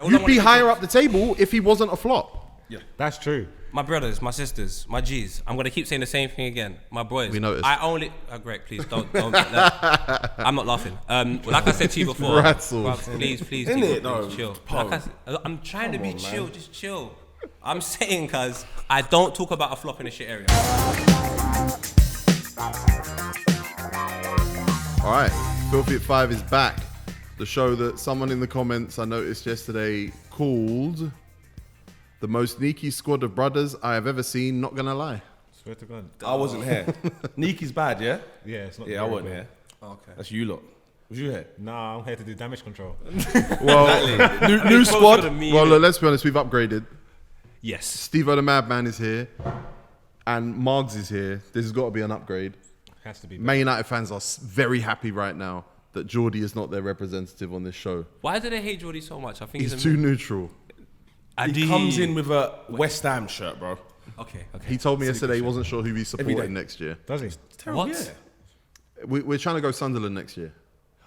You'd be higher up the table if he wasn't a flop. Yeah, that's true. My brothers, my sisters, my G's. I'm gonna keep saying the same thing again. My boys. We noticed. I only. Greg, please don't. I'm not laughing. Like I said to you before. Please, Isn't it? No, chill. I'm trying to be chill. Man. Just chill. I'm saying, cause I don't talk about a flop in a shit area. All right, Filthy at 5 is back. The show that someone in the comments I noticed yesterday called the most sneaky squad of brothers I have ever seen. Not gonna lie. Swear to God. I wasn't here. Niki's bad, yeah? Yeah, it's not. Yeah, I wasn't here. Oh, okay. That's you lot. Was you here? Nah, I'm here to do damage control. Well, new squad. Well, look, let's be honest. We've upgraded. Yes. Stevo The Madman is here, and Margs is here. This has got to be an upgrade. Has to be. Man United fans are very happy right now that Geordie is not their representative on this show. Why do they hate Geordie so much? I think he's too neutral. He comes in with a West Ham shirt, bro. Okay. He told me yesterday he wasn't sure who he's supporting next year. Does he? What? Yeah. We're trying to go Sunderland next year.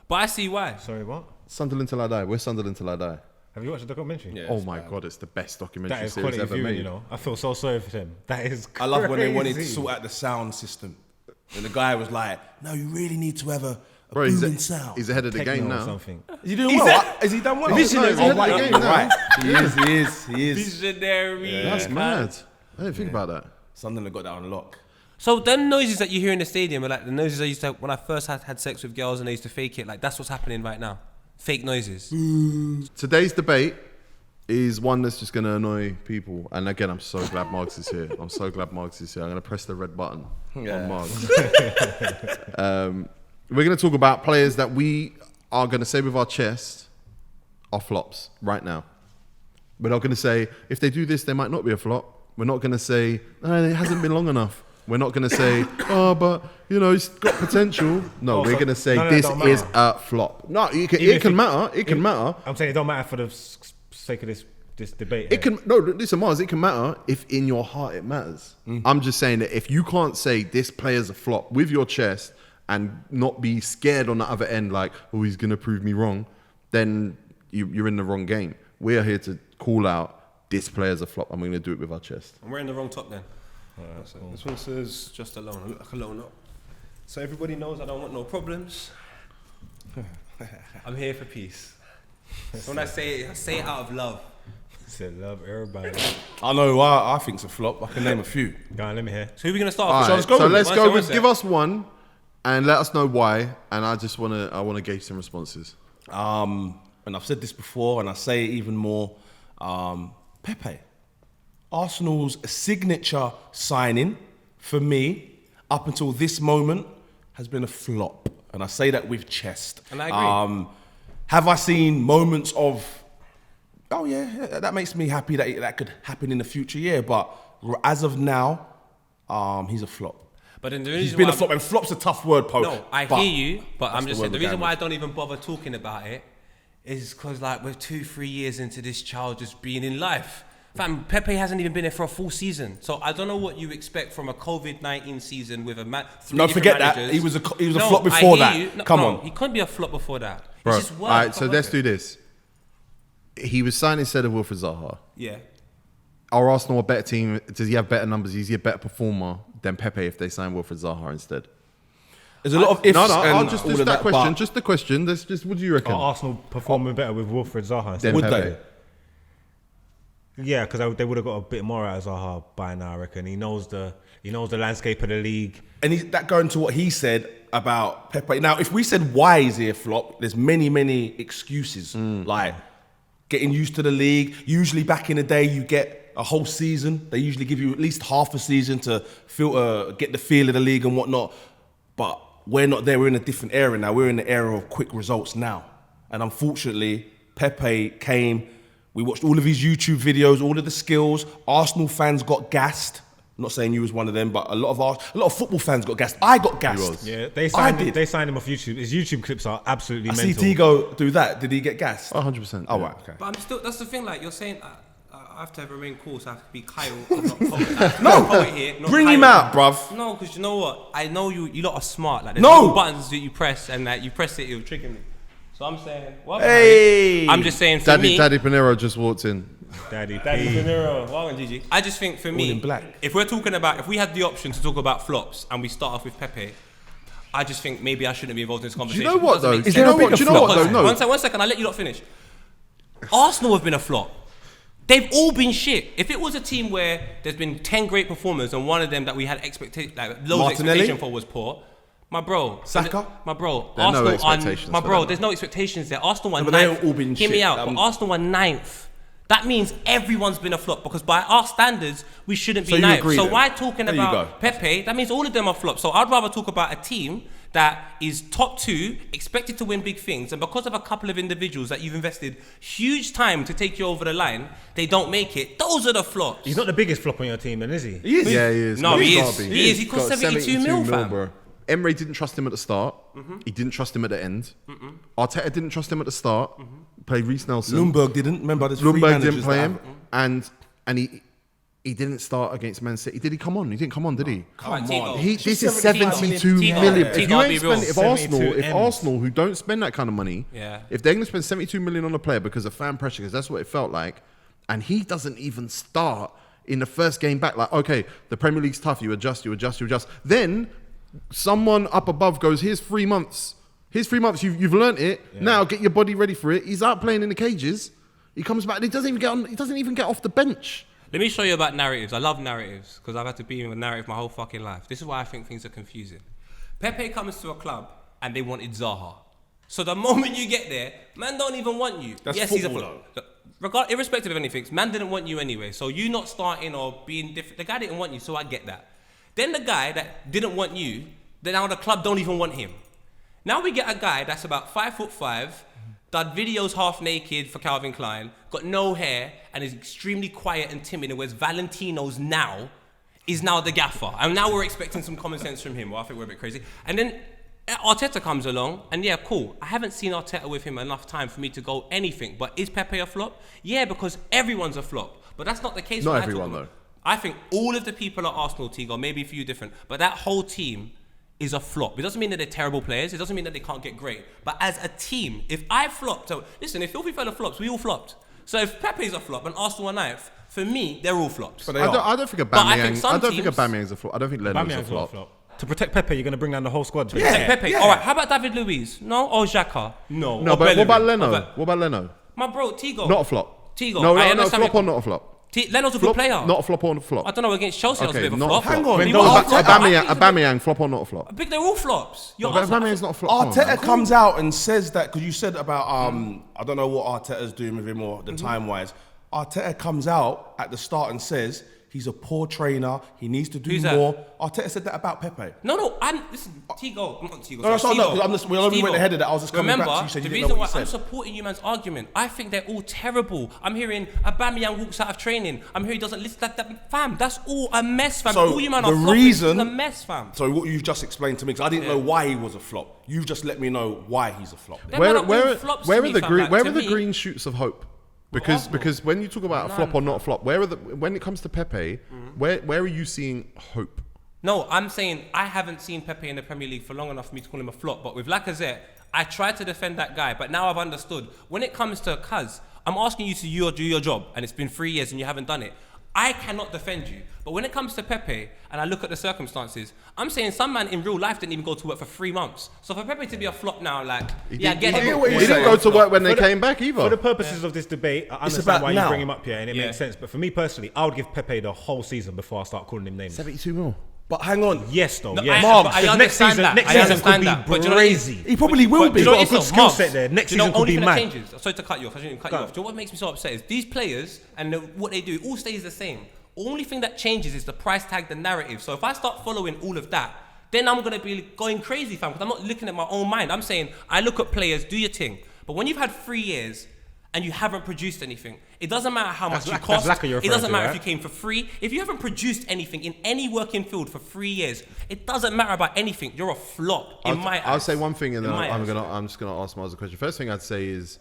But I see why. Sorry, what? Sunderland till I die. We're Sunderland till I die. Have you watched the documentary? Yeah, oh my God, it's the best documentary series ever viewing, made. You know, I feel so sorry for him. That is crazy. I love when they wanted to sort out the sound system. And the guy was like, no, you really need to have a booming sound. He's ahead of the game now. Something. Is he doing well? Is he done well? He's ahead of the game now. Right. He is. Visionary. Yeah. That's mad. I didn't think about that. Sunderland got that on lock. So them noises that you hear in the stadium are like the noises I used to when I first had sex with girls and I used to fake it. Like that's what's happening right now. Fake noises. Today's debate is one that's just going to annoy people. And again, I'm so glad Margs is here. I'm going to press the red button on Margs. We're going to talk about players that we are going to say with our chest are flops right now. We're not going to say, if they do this, they might not be a flop. We're not going to say, oh, it hasn't been long enough. We're not going to say, oh, but, you know, it's got potential. No, we're going to say this is a flop. No, it can matter. It can matter. I'm saying it don't matter for the sake of this debate. It can listen, Mars. It can matter if in your heart it matters. I'm just saying that if you can't say this player's a flop with your chest and not be scared on the other end, like, oh, he's going to prove me wrong, then you're in the wrong game. We're here to call out this player's a flop, and we're going to do it with our chest. I'm wearing the wrong top then. Cool. This one says, just alone. I look like a loner. So everybody knows I don't want no problems. I'm here for peace. So when I say it out of love. Said love everybody. I know I think it's a flop. I can name a few. Go on, let me hear. So who are we gonna start with? Right, so let's go with give us one and let us know why. And I just wanna gauge some responses. And I've said this before and I say it even more. Pepe. Arsenal's signature signing for me up until this moment has been a flop. And I say that with chest. And I agree. Have I seen moments of, oh yeah, that makes me happy that could happen in the future, yeah. But as of now, he's a flop. But then he's been a flop, and flop's a tough word, Pope. No, I hear you, but I'm just saying the reason why I don't even bother talking about it is because like we're 2-3 years into this child just being in life. Fam, Pepe hasn't even been here for a full season, so I don't know what you expect from a COVID-19 season with a No, forget managers. That. He was a flop before that. No, Come on, he couldn't be a flop before that. Bro, it's just all right, so let's do this. He was signed instead of Wilfried Zaha. Yeah. Are Arsenal a better team? Does he have better numbers? Is he a better performer than Pepe if they sign Wilfried Zaha instead? There's a lot of ifs. I'll just that question. Just the question. That's just. What do you reckon? Are Arsenal performing better with Wilfried Zaha instead? Would they? Yeah, because they would have got a bit more out of Zaha by now, I reckon. He knows the landscape of the league. And that going to what he said about Pepe. Now, if we said why is he a flop, there's many excuses. Like getting used to the league. Usually back in the day, you get a whole season. They usually give you at least half a season to get the feel of the league and whatnot. But we're not there. We're in a different era now. We're in the era of quick results now. And unfortunately, Pepe came. We watched all of his YouTube videos, all of the skills. Arsenal fans got gassed. I'm not saying you was one of them, but a lot of football fans got gassed. I got gassed. Yeah, they signed him off YouTube. His YouTube clips are absolutely mental. I see Tego do that. Did he get gassed? 100%. Oh, right, okay. But I'm still. That's the thing. Like you're saying, I have to remain cool. So I have to be Kyle. Not poet. No, poet here, not bring Kyle. him out, bruv. No, because you know what? I know you lot are smart. Like there's little buttons that you press, and that you press it, it'll trigger me. So I'm saying, I'm just saying for me. Daddy Pinero just walked in. Daddy Pinero. Well done, Gigi. I just think for me, in black. if we're talking about, if we had the option to talk about flops and we start off with Pepe, I just think maybe I shouldn't be involved in this Do conversation. you know what though? Is there a bigger flop? No. One second, I'll let you lot finish. Arsenal have been a flop. They've all been shit. If it was a team where there's been 10 great performers and one of them that we had loads of expectation for was poor, my bro, Saka? my bro, There are no Arsenal expectations my for bro, them. there's no expectations there. Arsenal won No, but they've ninth. all been Hear me shit. out. But Arsenal won ninth. That means everyone's been a flop because by our standards, we shouldn't be So you ninth. agree So then? why talking There you about go. Pepe? That means all of them are flops. So I'd rather talk about a team that is top 2, expected to win big things, and because of a couple of individuals that you've invested huge time to take you over the line, they don't make it. Those are the flops. He's not the biggest flop on your team, then, is he? He is. Yeah, he is. No, he is. Gotta be. He is. He cost Got 72 mil, fam. bro. Emre didn't trust him at the start. He didn't trust him at the end. Arteta didn't trust him at the start. Played Reece Nelson. Lundberg didn't. Remember, there's three Bloomberg managers didn't play that him, have- and he didn't start against Man City. Did he come on? He didn't come on, did he? Come on. This is 72 72 million. million. Tigo, If you Tigo, ain't be real. spend, if 72 M's. Arsenal, who don't spend that kind of money, Yeah. if they're going to spend 72 million on a player because of fan pressure, because that's what it felt like, and he doesn't even start in the first game back, like, okay, the Premier League's tough, you adjust. Then someone up above goes, here's 3 months. Here's 3 months, you've learnt it. Yeah. Now get your body ready for it. He's out playing in the cages. He comes back and he doesn't even get off the bench. Let me show you about narratives. I love narratives because I've had to be in a narrative my whole fucking life. This is why I think things are confusing. Pepe comes to a club and they wanted Zaha. So the moment you get there, man don't even want you. That's yes, he's a football, irrespective of anything, man didn't want you anyway. So you not starting or being different. The guy didn't want you, so I get that. Then the guy that didn't want you, then now the club don't even want him. Now we get a guy that's about 5'5", done videos half naked for Calvin Klein, got no hair, and is extremely quiet and timid, and wears Valentinos now, is now the gaffer. And now we're expecting some common sense from him. Well, I think we're a bit crazy. And then Arteta comes along, and yeah, cool. I haven't seen Arteta with him enough time for me to go anything. But is Pepe a flop? Yeah, because everyone's a flop. But that's not the case. Not when I everyone, talk about. though. I think all of the people at Arsenal, Tigo, maybe a few different, but that whole team is a flop. It doesn't mean that they're terrible players. It doesn't mean that they can't get great. But as a team, if I flopped, so listen, if FilthyFellas flops, we all flopped. So if Pepe's a flop and Arsenal are ninth, for me, they're all flops. But they I are. don't think But I think Aubameyang. some I don't think teams- Aubameyang's a flop. I don't think Leno's a Aubameyang's not a flop. flop. To protect Pepe, you're going to bring down the whole squad. Protect Pepe. All right, how about David Luiz? No? Or Xhaka? No. No, Or but what about Bellerin? Leno? Okay. What about Leno? My bro, Tigo. Not a flop. Tigo. No, I no, understand flop it- or not a flop? Leno's a good Flop, player. not a flop or a flop. I don't know, against Chelsea, I was a Okay, bit of a not flop. a flop. Hang on. People No, are- Aubameyang, flop or not a flop? I think they're all flops. No, Aubameyang's not a flop. Come on, Arteta man. comes out and says that because you said about I don't know what Arteta's doing with him or the time wise. Arteta comes out at the start and says he's a poor trainer. He needs to do Who's that? more. Arteta said that about Pepe. No, listen, Tigo, not Tigo. No, that's sorry, not- Tigo. no, I'm just- we only went Tigo. ahead of that. I was just coming back Remember, to you, said you the didn't reason know why what you I'm said. supporting you man's argument, I think they're all terrible. I'm hearing Aubameyang walks out of training. I'm hearing he doesn't listen. Fam, that's all a mess, fam. So all you man the are flopping. reason- It's a mess, fam. So what you've just explained to me, because I didn't know why he was a flop. You've just let me know why he's a flop. Them man are all Where flops are to me, the fam, green? like, Where to are the me- green shoots of hope? Arsenal. Because when you talk about a flop or not a flop, when it comes to Pepe, where are you seeing hope? No, I'm saying I haven't seen Pepe in the Premier League for long enough for me to call him a flop. But with Lacazette, I tried to defend that guy, but now I've understood. When it comes to Kaz, I'm asking you to do your job, and it's been 3 years and you haven't done it. I cannot defend you. But when it comes to Pepe, and I look at the circumstances, I'm saying some man in real life didn't even go to work for 3 months. So for Pepe to be a flop now, like, He yeah, didn't- get he him. didn't- what He you're didn't saying. go to work when they For the- came back For either. the purposes of this debate, I about understand why now. you bring him up here, and it Yeah. makes sense. But for me personally, I would give Pepe the whole season before I start calling him names. 72 mil. But hang on. Yes, though. No, yes. I Because understand that. Next I season understand could that. be But do you know what it is? crazy. He probably will But be. do you know got what a it good is, skill Marks? set there. Next Do you know season could only be thing mad. that changes? Sorry to cut you off. I shouldn't cut you off. Do you know what makes me so upset is these players and what they do all stays the same. Only thing that changes is the price tag, the narrative. So if I start following all of that, then I'm gonna be going crazy, fam. Because I'm not looking at my own mind. I'm saying I look at players, do your thing. But when you've had 3 years and you haven't produced anything, it doesn't matter how much you That's cost. Lacazette you're It referring doesn't to, matter right? if you came for free. If you haven't produced anything in any working field for 3 years, it doesn't matter about anything. You're a flop in my eyes. I'll say one thing, and then In my eyes. I'm just gonna ask Miles a question. First thing I'd say is,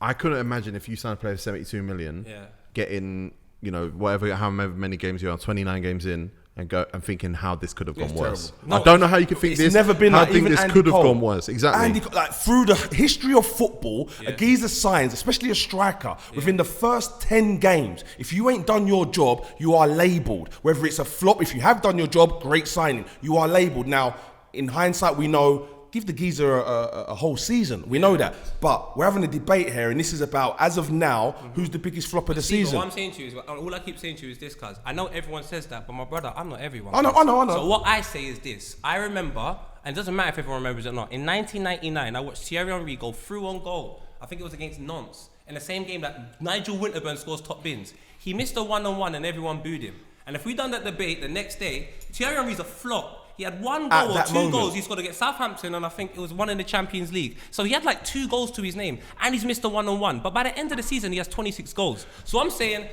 I couldn't imagine if you signed a player for 72 million, Yeah. getting however many games you are, 29 games in, and thinking how this could have gone It's worse. terrible. I don't know how you could think It's this. never been how like I think even this Andy could have Cole. gone worse. Exactly. Like through the history of football, a geezer signs, especially a striker, within the first 10 games. If you ain't done your job, you are labelled. Whether it's a flop, if you have done your job, great signing. You are labelled. Now, in hindsight, we know. Give the geezer a whole season. We know that. But we're having a debate here, and this is about, as of now, who's the biggest flop of the season. What I'm saying to you is, all I keep saying to you is this, cuz I know everyone says that, but my brother, I'm not everyone. I know. So what I say is this. I remember, and it doesn't matter if everyone remembers it or not, in 1999, I watched Thierry Henry go through on goal. I think it was against Nantes. In the same game that Nigel Winterburn scores top bins. He missed a one-on-one and everyone booed him. And if we done that debate the next day, Thierry Henry's a flop. He had one goal or two goals. He's got to get Southampton, and I think it was one in the Champions League. So he had like 2 goals to his name, and he's missed a one-on-one. But by the end of the season, he has 26 goals. So I'm saying,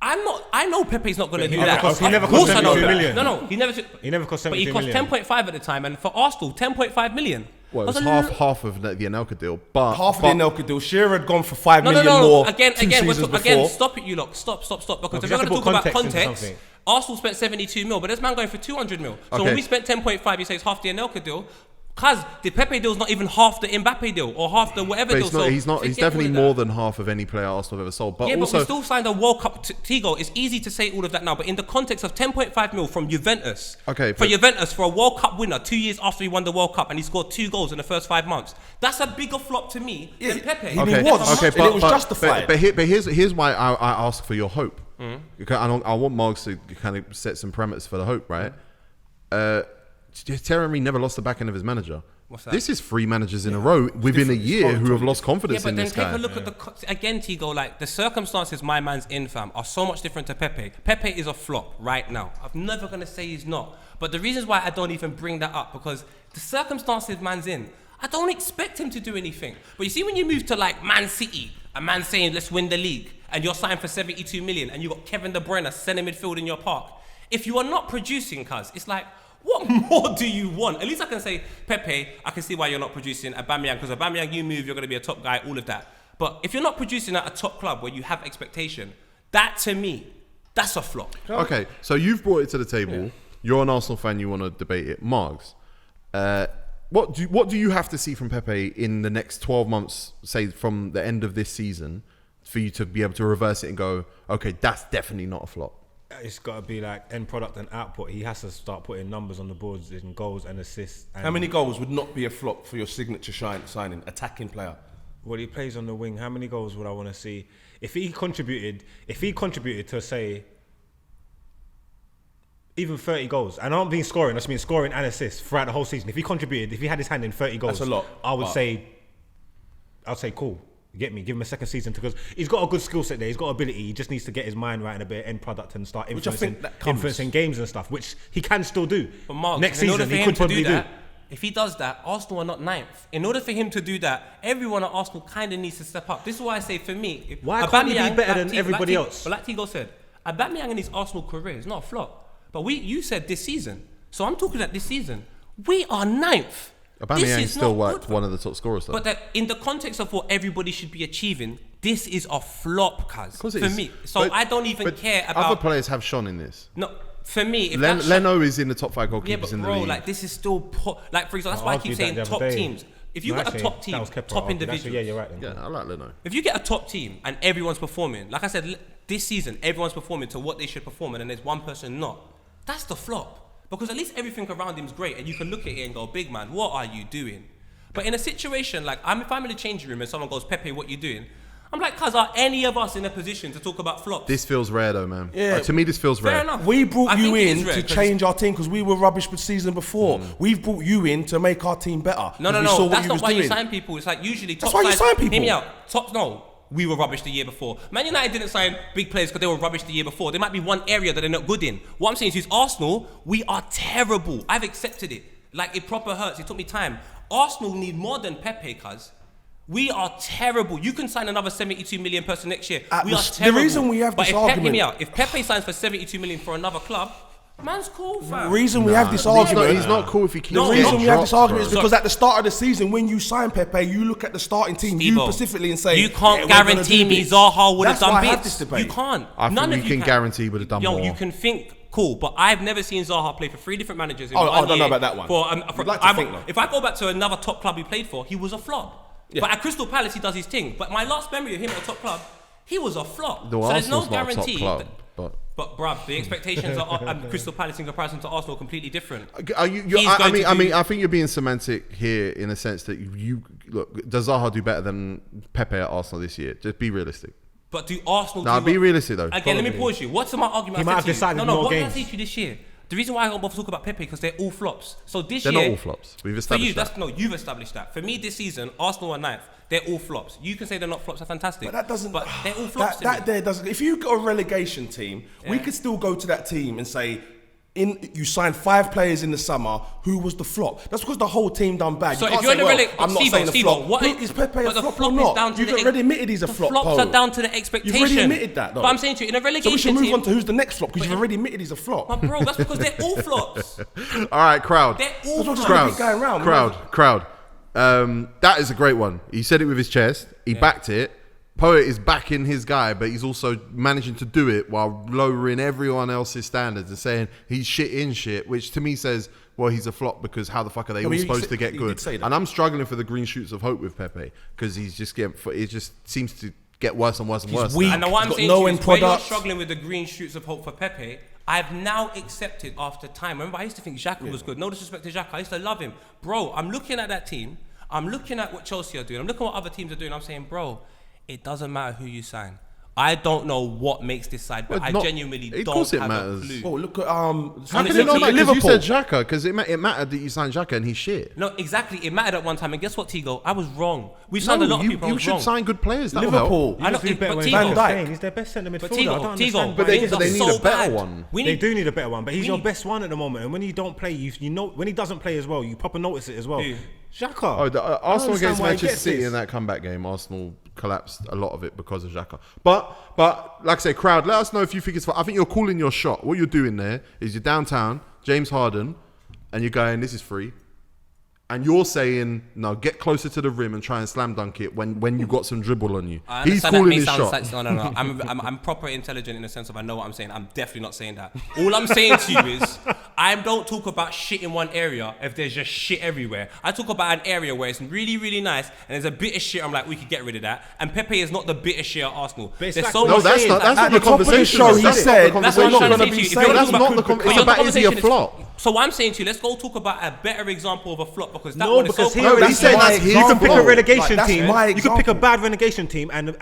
I know Pepe's not going to do that. He never cost 72 million. No, he never cost 72 million. But he cost 10.5 at the time, and for Arsenal, 10.5 million. Well, it was half of the Anelka deal, but Half of the Anelka deal. Shearer had gone for 5 million more. Again, seasons before. stop it, you lot. Stop. Because if you we're have going to to talk put about context into context, something. Arsenal spent 72 mil, but this man going for 200 mil. So Okay. when we spent 10.5, you say it's half the Anelka deal. Cause the Pepe deal's not even half the Mbappe deal or half the whatever but deal. it's not, So he's not. He's forget all definitely of that. more than half of any player Arsenal have ever sold. But Yeah, also, but we still signed a World Cup Tego. It's easy to say all of that now, but in the context of 10.5 mil from Juventus, Okay, for but- Juventus, for a World Cup winner 2 years after he won the World Cup and he scored 2 goals in the first 5 months, that's a bigger flop to me than Pepe. He was. And it was justified. But here's why I ask for your hope. Mm. Because I want Margs to kind of set some parameters for the hope, right? Thierry Henry never lost the back end of his manager. What's that? This is 3 managers in a row within a year who have lost confidence Yeah, but in then this take guy. a look at again, Tigo, like the circumstances my man's in, fam, are so much different to Pepe. Pepe is a flop right now. I'm never going to say he's not. But the reasons why I don't even bring that up, because the circumstances man's in, I don't expect him to do anything. But you see, when you move to like Man City, a man saying, let's win the league, and you're signed for 72 million, and you got Kevin De Bruyne, centre midfield in your park. If you are not producing, cuz, it's like, what more do you want? At least I can say, Pepe, I can see why you're not producing. Aubameyang, because Aubameyang, you move, you're going to be a top guy, all of that. But if you're not producing at a top club where you have expectation, that to me, that's a flop. Okay, so you've brought it to the table. Yeah. You're an Arsenal fan. You want to debate it, Margs. What do you have to see from Pepe in the next 12 months, say from the end of this season, for you to be able to reverse it and go, okay, that's definitely not a flop? It's got to be like end product and output. He has to start putting numbers on the boards in goals and assists. And how many goals would not be a flop for your signature signing, attacking player? Well, he plays on the wing. How many goals would I want to see? If he contributed to say even 30 goals, and I don't mean scoring, I just mean scoring and assists throughout the whole season. If he had his hand in 30 goals, that's a lot. I'd say cool. You get me? Give him a second season because he's got a good skill set there. He's got ability. He just needs to get his mind right and a bit of end product and start influencing games and stuff, which he can still do. But Mark, next season he could probably do. If he does that, Arsenal are not 9th. In order for him to do that, everyone at Arsenal kind of needs to step up. This is why I say, for me, why can't he be better than everybody else? But like Tigo said, Aubameyang in his Arsenal career is not a flop. But you said this season. So I'm talking about this season. We are 9th. Aubameyang still one of the top scorers, though. But in the context of what everybody should be achieving, this is a flop, cuz, for me. So I don't even care about... Other players have shone in this. No, for me... if Leno is in the top 5 goalkeepers yeah, but in the bro, league. like, this is still... like, for example, that's why I keep saying top teams. If you got a top team, top individual... Yeah, you're right. Yeah, I like Leno. If you get a top team and everyone's performing, like I said, this season, everyone's performing to what they should perform, and then there's one person not, that's the flop. Because at least everything around him is great, and you can look at it and go, big man, what are you doing? But in a situation like, if I'm in the changing room and someone goes, Pepe, what you doing? I'm like, cuz, are any of us in a position to talk about flops? This feels rare though, man. Yeah. To me, this feels rare. Fair enough. We brought you in to rare, change our team because we were rubbish the season before. We've brought you in to make our team better. No. That's not why you sign people. It's like usually top That's why you sign people. Hear me out. We were rubbish the year before. Man United didn't sign big players because they were rubbish the year before. There might be one area that they're not good in. What I'm saying is Arsenal, we are terrible. I've accepted it. Like, it proper hurts. It took me time. Arsenal need more than Pepe, cuz. We are terrible. You can sign another 72 million person next year. We are terrible. The reason we have this argument... hear me out. If Pepe signs for 72 million for another club, man's cool, fam. The reason we have this argument... He's not cool if he keeps The reason we have this argument is because So- at the start of the season, when you sign Pepe, you look at the starting team, you specifically and say... You can't we're gonna guarantee do me this. Zaha would have That's why done I have bits. this debate. You can't. I None think of we can guarantee he would have done more. You can think cool. But I've never seen Zaha play for 3 different managers in I one don't know year. about that one. You'd like to think, though. If I go back to another top club he played for, he was a flop. Yeah. But at Crystal Palace, he does his thing. But my last memory of him at a top club, he was a flop. The so there's no Arsenal's not a top guarantee. club, But bruv, the expectations are Crystal Palace in comparison to Arsenal are completely different. I think you're being semantic here in a sense that you look. Does Zaha do better than Pepe at Arsenal this year? Just be realistic. But do Arsenal? Nah, be realistic though. Again, let me pause you. What's my argument? He might have decided more what games. did I say to you this year? The reason why I don't bother talk about Pepe because they're all flops. So this They're year, not all flops. We've for established you, that. you've established that. For me, this season, Arsenal are 9th. They're all flops. You can say they're not flops. They're fantastic. But that doesn't. But they're all flops. That there doesn't. If you got a relegation team, we could still go to that team and say, you signed 5 players in the summer. Who was the flop? That's because the whole team done bad. So You if can't you're say, in the well, I'm not saying a flop. Is Pepe a flop or not? You've already admitted he's a flop. The flops are down to the expectation. You've already admitted that, though. But I'm saying to you, in a relegation So we should move team, on to who's the next flop because you've already admitted he's a flop. But bro, that's because they're all flops. All right, crowd. They're all That's flops. what I'm keep going round. Crowd. That is a great one. He said it with his chest. He backed it. Poet is backing his guy, but he's also managing to do it while lowering everyone else's standards and saying he's shit in shit, which to me says, well, he's a flop because how the fuck are they all supposed to get he good? did say that. And I'm struggling for the green shoots of hope with Pepe because he's just getting. It just seems to get worse and worse and worse. weak. And what I'm He's got saying no to you end is where you're product. struggling with the green shoots of hope for Pepe, I've now accepted after time. Remember, I used to think Xhaka was good. No disrespect to Xhaka. I used to love him. Bro, I'm looking at that team. I'm looking at what Chelsea are doing. I'm looking at what other teams are doing. I'm saying, bro, it doesn't matter who you sign. I don't know what makes this side, but I genuinely of don't course it have matters. a clue. Oh, look at How Honestly, can it not matter? Because you Liverpool. said Xhaka, because it mattered that you signed Xhaka and he's shit. No, exactly. It mattered at one time. And guess what, Tigo? I was wrong. We signed a lot of people. I You was should wrong. sign good players. That'll help. Liverpool. I know, He's better but when Tigo, he's Dijk. playing. He's their best centre But midfielder. I don't Tigo, understand But why they he's need so a better bad. one. They do need a better one, but he's we your need- best one at the moment. And when he don't play, you know when he doesn't play as well, you proper notice it as well. Who? Xhaka. Oh, the, I don't Arsenal understand against why he Manchester gets City this. in that comeback game, Arsenal collapsed a lot of it because of Xhaka. But like I say, crowd, let us know if you think it's fun. I think you're calling your shot. What you're doing there is you're downtown, James Harden, and you're going, this is free. And you're saying, no, get closer to the rim and try and slam dunk it when you got some dribble on you. I He's understand that calling may his sound shot. No. I'm proper intelligent in the sense of I know what I'm saying. I'm definitely not saying that. All I'm saying to you is I don't talk about shit in one area if there's just shit everywhere. I talk about an area where it's really, really nice and there's a bit of shit. I'm like, we could get rid of that. And Pepe is not the bit of shit at Arsenal. But it's There's like- so No, much that's shit not. That's At not the the top of the conversation. show, he That's not said the that's what I'm conversation. trying to gonna say be to you. saying. That's not the conversation. It's about is he a flop? So what I'm saying to you, let's go talk about a better example of a flop because that No, one is so because he No, already he said said that's his you can pick a fault. relegation Like, that's team. my You can pick a example. bad relegation team and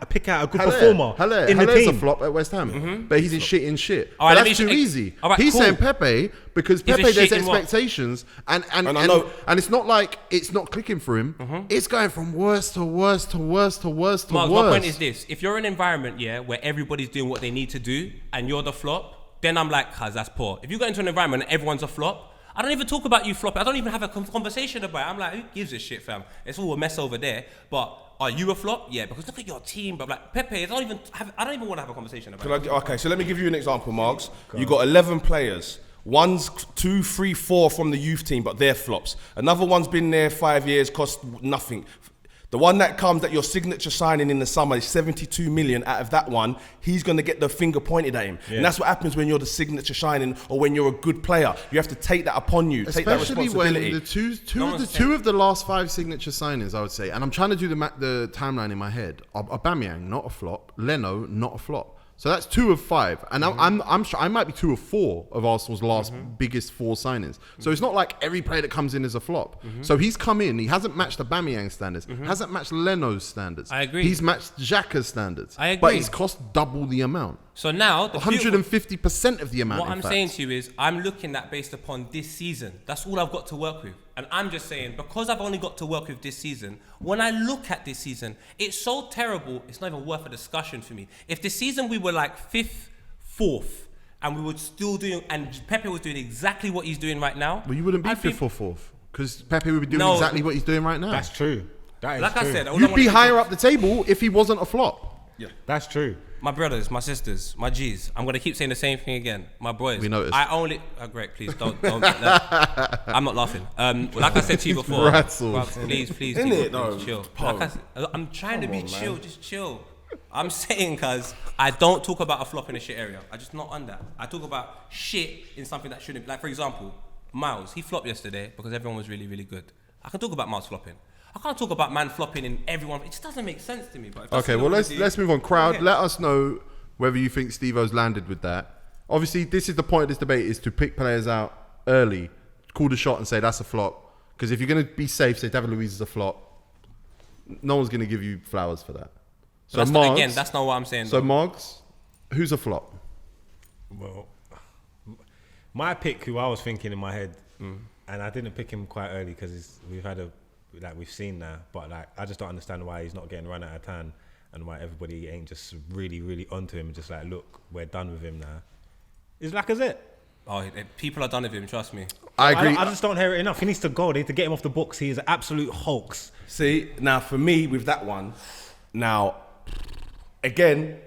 pick out a good performer Haller, in the Haller's team. a flop at West Ham, but he's in shit in shit. All right, But let that's me too sh- easy. all right, He's cool. saying Pepe because He's a Pepe there's shit in what? expectations and I know- it's not like it's not clicking for him. It's going from worse to worse to worse to worse to Mark, worse. my point is this: if you're in an environment, where everybody's doing what they need to do, and you're the flop, then I'm like, cuz that's poor. If you go into an environment and everyone's a flop, I don't even talk about you flopping. I don't even have a conversation about it. I'm like, who gives a shit, fam? It's all a mess over there. But are you a flop? Yeah, because look at your team. But like Pepe, I don't even want to have a conversation about it. Okay, so let me give you an example, Margs. You got 11 players. One's 2, 3, 4 from the youth team, but they're flops. Another one's been there 5 years, cost nothing. The one that comes at your signature signing in the summer is 72 million. Out of that one, he's going to get the finger pointed at him. And that's what happens when you're the signature signing or when you're a good player. You have to take that upon you, take that Especially when responsibility. the two of the last 5 signature signings, I would say, and I'm trying to do the timeline in my head. Aubameyang, not a flop. Leno, not a flop. So that's 2 of 5, and I'm sure I might be 2 of 4 of Arsenal's last biggest 4 signings. So it's not like every player that comes in is a flop. So he's come in, he hasn't matched Aubameyang's standards, hasn't matched Leno's standards. I agree. He's matched Xhaka's standards. I agree. But he's cost double the amount, So now, the beautiful- 150% of the amount. What in I'm fact. saying to you is, I'm looking at based upon this season. That's all I've got to work with. And I'm just saying, because I've only got to work with this season, when I look at this season, it's so terrible, it's not even worth a discussion for me. If this season we were like 5th, 4th, and we were still doing, and Pepe was doing exactly what he's doing right now. Well, you wouldn't be I'd 5th or 4th because Pepe would be doing No. exactly what he's doing right now. That's true. That is Like true. I said, all I You'd wanna be say- higher up the table if he wasn't a flop. That's true. My brothers, my sisters, my G's. I'm gonna keep saying the same thing again. My boys. We noticed. I only. Oh, great, please don't. I'm not laughing. Like I said to you before. Rattled. bruv, please, Isn't Tigo, it, though? please, chill. Paul. I'm trying to be chill. Just chill. I'm saying, cuz I don't talk about a flop in a shit area. I just not on that. I talk about shit in something that shouldn't. Like for example, Miles, he flopped yesterday because everyone was really, really good. I can talk about Miles flopping. I can't talk about man flopping in everyone. It just doesn't make sense to me. But if that's Okay, what well you let's wanna do, move on. Crowd, yeah. let us know whether you think Stevo's landed with that. Obviously, this is the point of this debate: is to pick players out early, call the shot, and say that's a flop. Because if you're going to be safe, say David Luiz is a flop. No one's going to give you flowers for that. So that's Margs, again, that's not what I'm saying. So though. Margs, who's a flop? Well, my pick, who I was thinking in my head, and I didn't pick him quite early because we've seen now, but like I just don't understand why he's not getting run out of town and why everybody ain't just really, really onto him and just like, look, we're done with him now. Is Lacazette? Oh, people are done with him. Trust me. I agree. I just don't hear it enough. He needs to go. They need to get him off the books. He is an absolute hoax. See, now for me with that one, now again,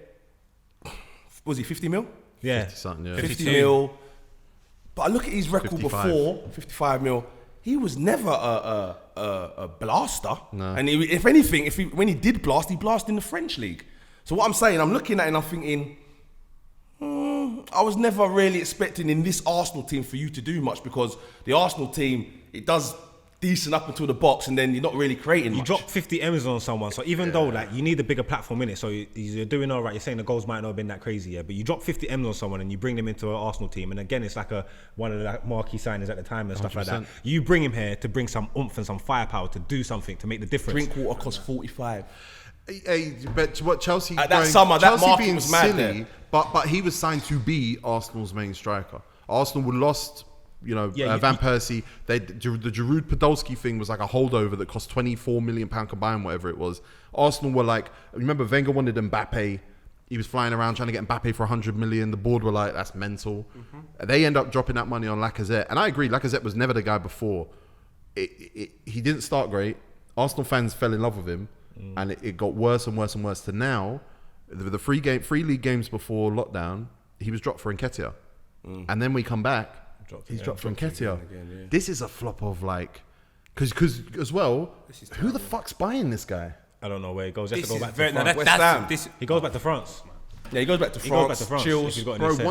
was he 50 mil? Yeah. 50 something, yeah. 50 mil. But I look at his record 55. before, 55 mil. He was never a blaster. No. And if anything, when he did blast, he blasted in the French league. So what I'm saying, I'm looking at it and I'm thinking, I was never really expecting in this Arsenal team for you to do much because the Arsenal team, it does decent up until the box and then you're not really creating You much. drop 50 M's on someone, so even though like you need a bigger platform in it, so you're doing all right. You're saying the goals might not have been that crazy, yeah, but you drop 50 M's on someone and you bring them into an Arsenal team, and again, it's like one of the like, marquee signings at the time and stuff like that. 100%. You bring him here to bring some oomph and some firepower to do something to make the difference. Drinkwater cost 45. Hey, but what Chelsea At that summer, that Chelsea market being was mad silly, there. but he was signed to be Arsenal's main striker. Arsenal would lost, Yeah, Van Persie. The Giroud Podolski thing was like a holdover that cost £24 million combined, whatever it was. Arsenal were like, remember Wenger wanted Mbappe. He was flying around trying to get Mbappe for 100 million. The board were like, that's mental. They end up dropping that money on Lacazette, and I agree. Lacazette was never the guy before. He didn't start great. Arsenal fans fell in love with him. And it got worse and worse and worse to now. The free league games before lockdown, he was dropped for Nketiah. And then we come back, he's dropped for Nketiah. This is a flop of like, because as well, who the fuck's buying this guy? I don't know where he goes. He has to go back to very, France. no, West Ham. He goes back to France. Yeah, he goes back to He goes back France, to France. if chills. he's got any Bro, sense.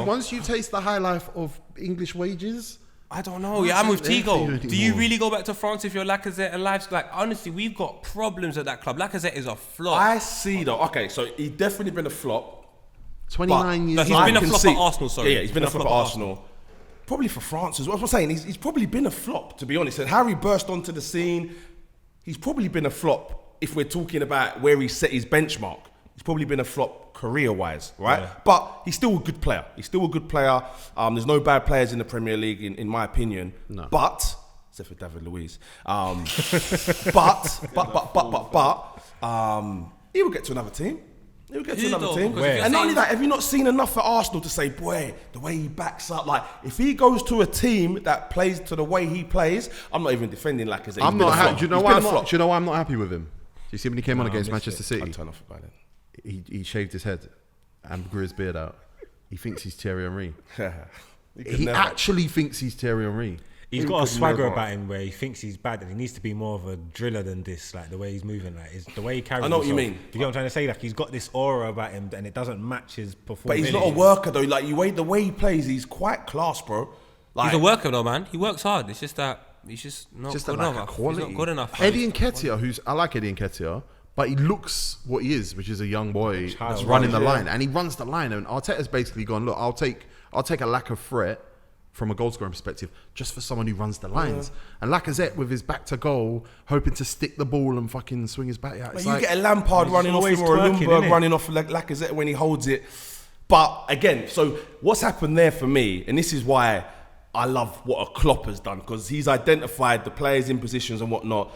once you taste the high life of English wages, I don't know. Yeah, I'm with Tego. anything Do you anymore. really go back to France if you're Lacazette and lives? Like, honestly, we've got problems at that club. Lacazette is a flop. I see though. Okay, so he definitely been a flop. 29 years No, he's old. been a can flop see- at Arsenal, sorry. Yeah, he's been a flop at Arsenal. Probably for France as well. That's what I'm saying. He's probably been a flop, to be honest. And Harry burst onto the scene. He's probably been a flop if we're talking about where he set his benchmark. He's probably been a flop career-wise, right? Yeah. But he's still a good player. There's no bad players in the Premier League, in my opinion. No. But, except for David Luiz. He will get to another team. He'll get to Who another though? team. Because if you're And not saying- only that, have you not seen enough at Arsenal to say, boy, the way he backs up, like, if he goes to a team that plays to the way he plays, I'm not even defending Lacazette. I'm not happy. Do you know why I'm not? flop. Do you know why I'm not happy with him? Do you see when he came on against I missed Manchester City? I'd turn off about it. He shaved his head and grew his beard out. He thinks he's Thierry Henry. He could He never. actually thinks he's Thierry Henry. He's He got a could swagger never. about him where he thinks he's bad and he needs to be more of a driller than this. Like the way he's moving, like the way he carries. I know what you himself. mean. Do you get what I'm trying to say? Like he's got this aura about him and it doesn't match his performance. But he's not a worker though. Like the way he plays, he's quite class, bro. Like, He's a worker though, man. He works hard. It's just that he's just not Just good a lack enough. of quality. He's not good enough. Eddie Nketiah, I like Eddie Nketiah, but he looks what he is, which is a young boy Child. that's running the Yeah. line, and he runs the line. And Arteta's basically gone, look, I'll take a lack of threat from a goal scoring perspective, just for someone who runs the lines. And Lacazette with his back to goal, hoping to stick the ball and fucking swing his back out. Like, you get a Lampard He's running off always him or a twerking, Lundberg innit? running off like Lacazette when he holds it. But again, so what's happened there for me, and this is why I love what a Klopp has done, because he's identified the players in positions and whatnot.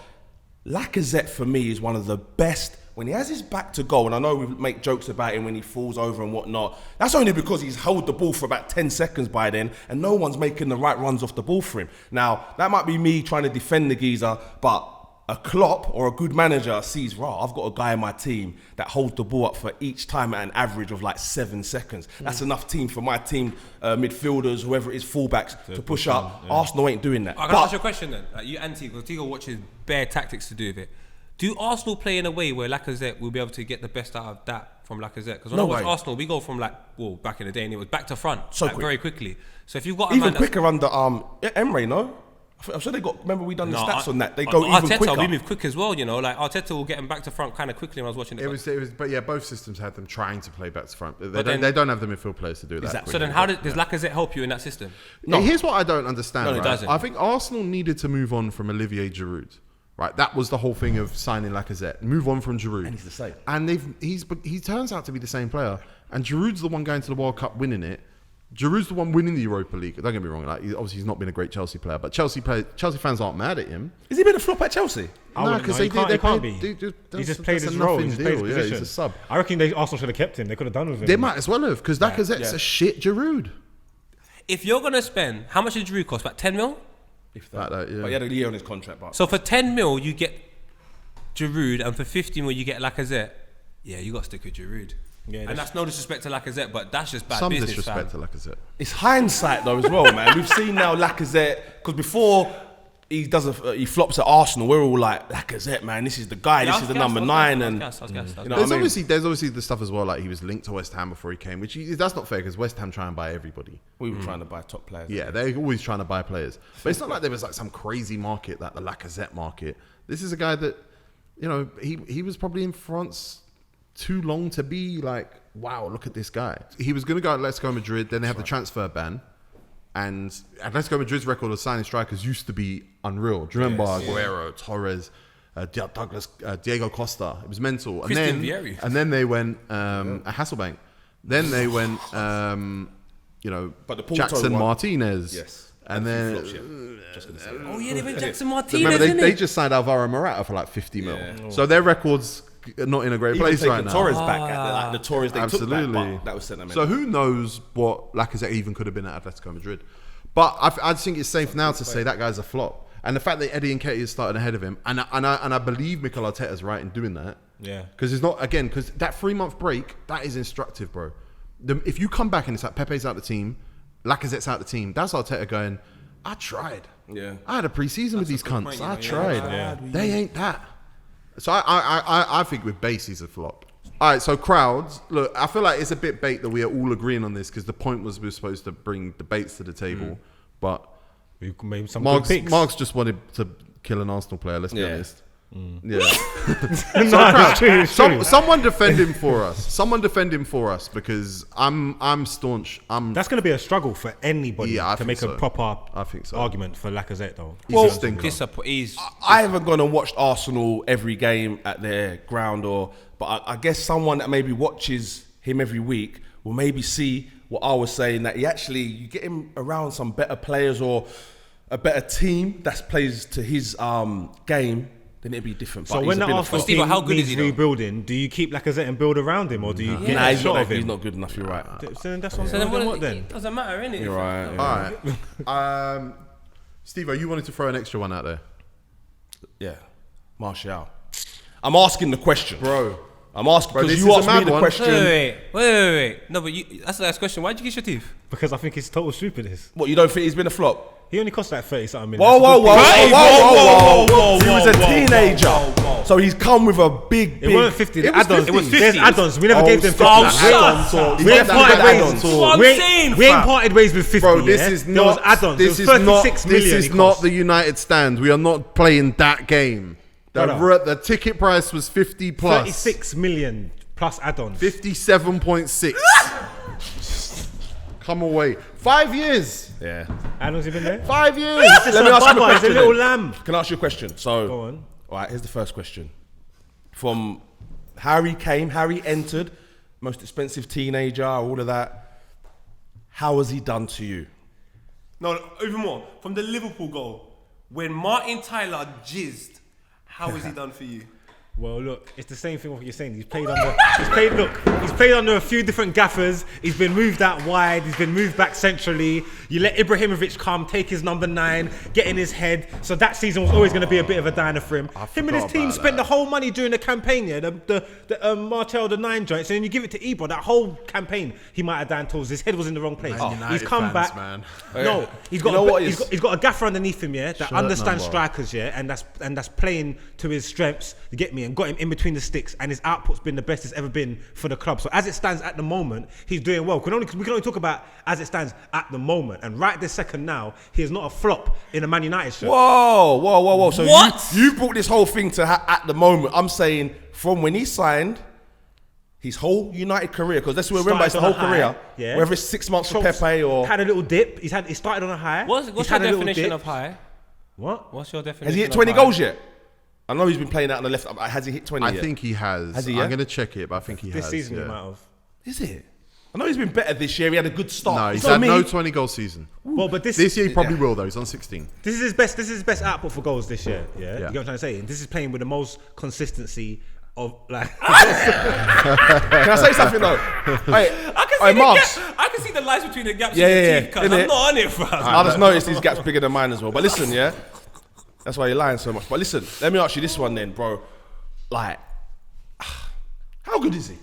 Lacazette for me is one of the best when he has his back to goal, and I know we make jokes about him when he falls over and whatnot. That's only because he's held the ball for about 10 seconds by then, and no one's making the right runs off the ball for him. Now, that might be me trying to defend the geezer, but a Klopp or a good manager sees, right, I've got a guy in my team that holds the ball up for each time at an average of like 7 seconds. That's enough team for my team, midfielders, whoever it is, fullbacks, to push up. Arsenal ain't doing that. I can ask you a question then. Like, you anti, because Tigo watches bare tactics to do with it. Do Arsenal play in a way where Lacazette will be able to get the best out of that from Lacazette? Because when No I watch way. Arsenal, we go from back in the day, and it was back to front So quick. very quickly. So if you've got a Even man quicker under Emre, no? I'm sure they got. Remember we done the stats on that. They go even Arteta, quicker. we move quick as well. You know, like Arteta will get him back to front kind of quickly when I was watching it. It was, but yeah, both systems had them trying to play back to front. They then- don't have the midfield players to do that. So then, how does Lacazette help you in that system? No. Here's what I don't understand. No, it right? doesn't. I think Arsenal needed to move on from Olivier Giroud. Right, that was the whole thing of signing Lacazette. Move on from Giroud. And he's the same. And he turns out to be the same player. And Giroud's the one going to the World Cup winning it. Giroud's the one winning the Europa League. Don't get me wrong. Like, obviously, he's not been a great Chelsea player, but Chelsea fans aren't mad at him. Has he been a flop at Chelsea? No, because they can't be. They He just played his role. He just played his Yeah, position. he's a sub. I reckon Arsenal should have kept him. They could have done with him. They might as well have, because Lacazette's a shit Giroud. If you're gonna spend, how much did Giroud cost? About 10 mil. If Like that, yeah. But he had a year on his contract. But So for 10 mil, you get Giroud, and for 50 mil, you get Lacazette. Yeah, you got to stick with Giroud. Yeah, and that's no disrespect to Lacazette, but that's just bad Some business, disrespect fam. to Lacazette. it's hindsight though as well, man. We've seen now Lacazette because before he he flops at Arsenal, we're all like Lacazette, man. This is the guy. Yeah, this is the number 9, and I was gassed. you know There's what I mean? obviously the stuff as well. Like he was linked to West Ham before he came, that's not fair because West Ham try and buy everybody. We were trying to buy top players. Yeah, they're always trying to buy players, but it's not like there was like some crazy market, like the Lacazette market. This is a guy that, you know, he was probably in France too long to be like, wow, look at this guy. He was going to go at Atletico Madrid, then they have the transfer ban. And Atletico Madrid's record of signing strikers used to be unreal. Do you remember Aguero, Torres, Diego Costa? It was mental. Christian Vieri. And then they went Hasselbank. Then they went, But the Porto Jackson one- Martinez. Yes. And then Just gonna say. Oh yeah, they went Jackson Martinez. remember they innit? just signed Alvaro Morata for like 50 mil. So their records are not in a great Even place taking right now. Torres back at the Torres they Absolutely. took back, but that was sentimental. So who knows what Lacazette even could have been at Atletico Madrid. But I think it's safe now to say that guy's a flop. And the fact that Eddie Nketiah is starting ahead of him, and I believe Mikel Arteta's right in doing that. Yeah. Because it's not, again, because that 3-month break, that is instructive, bro. If you come back and it's like Pepe's out the team, Lacazette's out the team, that's Arteta going, I tried. Yeah. I had a pre-season with these good cunts. point, you I know, tried. yeah. They ain't that. So I think with base he's a flop. All right, so crowds. Look, I feel like it's a bit bait that we are all agreeing on this because the point was we were supposed to bring debates to the table, but We made some good picks. Margs just wanted to kill an Arsenal player. Let's be Yeah. honest. Yeah. No, it's true, it's true. Someone defend him for us. Someone defend him for us because I'm staunch. That's going to be a struggle for anybody Yeah, I to think make so. a proper I think so. argument for Lacazette, though. He's a stinker. I haven't gone and watched Arsenal every game at their ground, but I guess someone that maybe watches him every week will maybe see what I was saying, that you get him around some better players or a better team that plays to his game, then it'd be different. So But when he's the a bit of Arsenal a- Steve, how team good is needs he, though? rebuilding, do you keep Lacazette and build around him, or do you get Nah, a he's shot not, of him? he's not good enough. You're right. So then that's what So then what then? It doesn't matter, innit? You're right. All right. Steve, you wanted to throw an extra one out there, Yeah, Martial. I'm asking the question, bro. I'm asking Bro, because this you is a asked me mad the one. question. Wait. No, but that's the last question. Why'd you get your teeth? Because I think it's total stupidness. What, you don't think he's been a flop? He only cost like 30-something million. Whoa! That's a good pick. He was a teenager, so he's come with a big. It weren't 50. The It was add-ons. 50. It was 50. There's add-ons. We never gave them 50. stop. shut We ain't parted ways. what I'm saying, We ain't fam. parted ways with 50. Bro, this yeah? is There not. was add-ons. This It is was not. 36 This million is it not cost. the United stand. We are not playing that game. Brother. The ticket price was 50 plus. 36 million plus add-ons. 57.6. Come away. 5 years. Yeah. How long's he been there? 5 years. Let me ask you a He's a question little then. lamb. Can I ask you a question? So, Go on. all right, here's the first question. From Harry entered, most expensive teenager, all of that. How has he done to you? No, even more. From the Liverpool goal, when Martin Tyler jizzed, how has he done for you? Well, look, it's the same thing with what you're saying. He's played under a few different gaffers. He's been moved out wide. He's been moved back centrally. You let Ibrahimovic come, take his number 9, get in his head. So that season was always going to be a bit of a downer for him. Him and his team spent the whole money during the campaign, yeah, the Martel, the 9 joints, and then you give it to Ibra. That whole campaign, he might have down toes. His head was in the wrong place. He's come back. Man. No, he's got he's got a gaffer underneath him, yeah, that understands strikers, yeah, and that's playing to his strengths. You get me? And got him in between the sticks, and his output's been the best it's ever been for the club. So as it stands at the moment, he's doing well. We can only talk about as it stands at the moment, and right this second now, he is not a flop in a Man United shirt. Whoa! So What? you brought this whole thing to at the moment. I'm saying from when he signed his whole United career, because let's remember it's the whole career. Yeah. Whether it's 6 months for Pepe or had a little dip. He started on a high. What's your definition of high? What? What's your definition? has he hit 20 goals yet? I know he's been playing out on the left. Has he hit 20 yet? I think he has. Has he, I'm yeah? going to check it, but I think he has. This season yeah. he might have. Is it? I know he's been better this year. He had a good start. No, he's So had me- no 20 goal season. Well, but This year he probably will though. He's on 16. This is his best. This is his best output for goals this year. Yeah, you get Yeah. what I'm trying to say. And this is playing with the most consistency of like. Can I say something though? Hey, Margs. I can see the lines between the gaps Yeah, in yeah, your yeah. teeth, cuz I'm Innit? not on it, fam. I just noticed these gaps bigger than mine as well. But listen, yeah, that's why you're lying so much. But listen, let me ask you this one then, bro. Like, how good is he?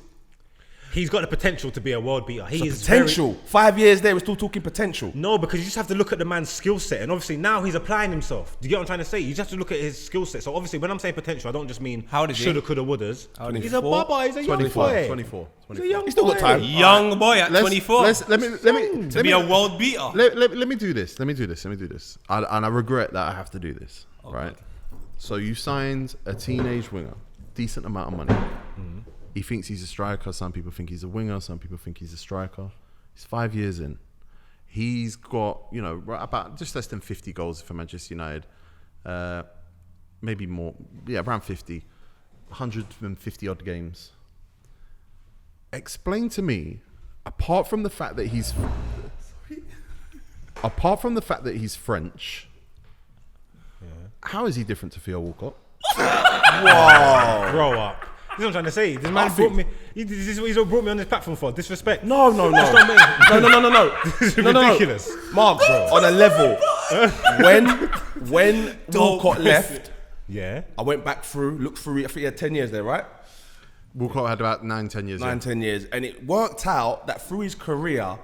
He's got the potential to be a world beater. He So is potential. 5 years there, we're still talking potential. No, because you just have to look at the man's skill set, and obviously now he's applying himself. Do you get what I'm trying to say? You just have to look at his skill set. So obviously, when I'm saying potential, I don't just mean How old is he? shoulda, coulda, wouldas. old is he? He's a baba. He's a young 24. boy. 24. He's a young He's still got boy. time. Young boy at 24 Let me to be a world beater. Let me do this. Let me do this. And I regret that I have to do this. Right. So you signed a teenage winger, decent amount of money. He thinks he's a striker. Some people think he's a winger. Some people think he's a striker. He's 5 years in. He's got, right about just less than 50 goals for Manchester United. Maybe more. Yeah, around 50. 150 odd games. Explain to me, apart from the fact that he's French, how is he different to Theo Walcott? Grow up. This is what I'm trying to say. This man brought me. This is what he's brought me on this platform for. Disrespect. No. No. This is ridiculous. Margs, on a level. when Walcott left, Yeah. I went back through, looked through it. I think he had 10 years there, right? Walcott had about 9-10 years. 10 years. And it worked out that through his career,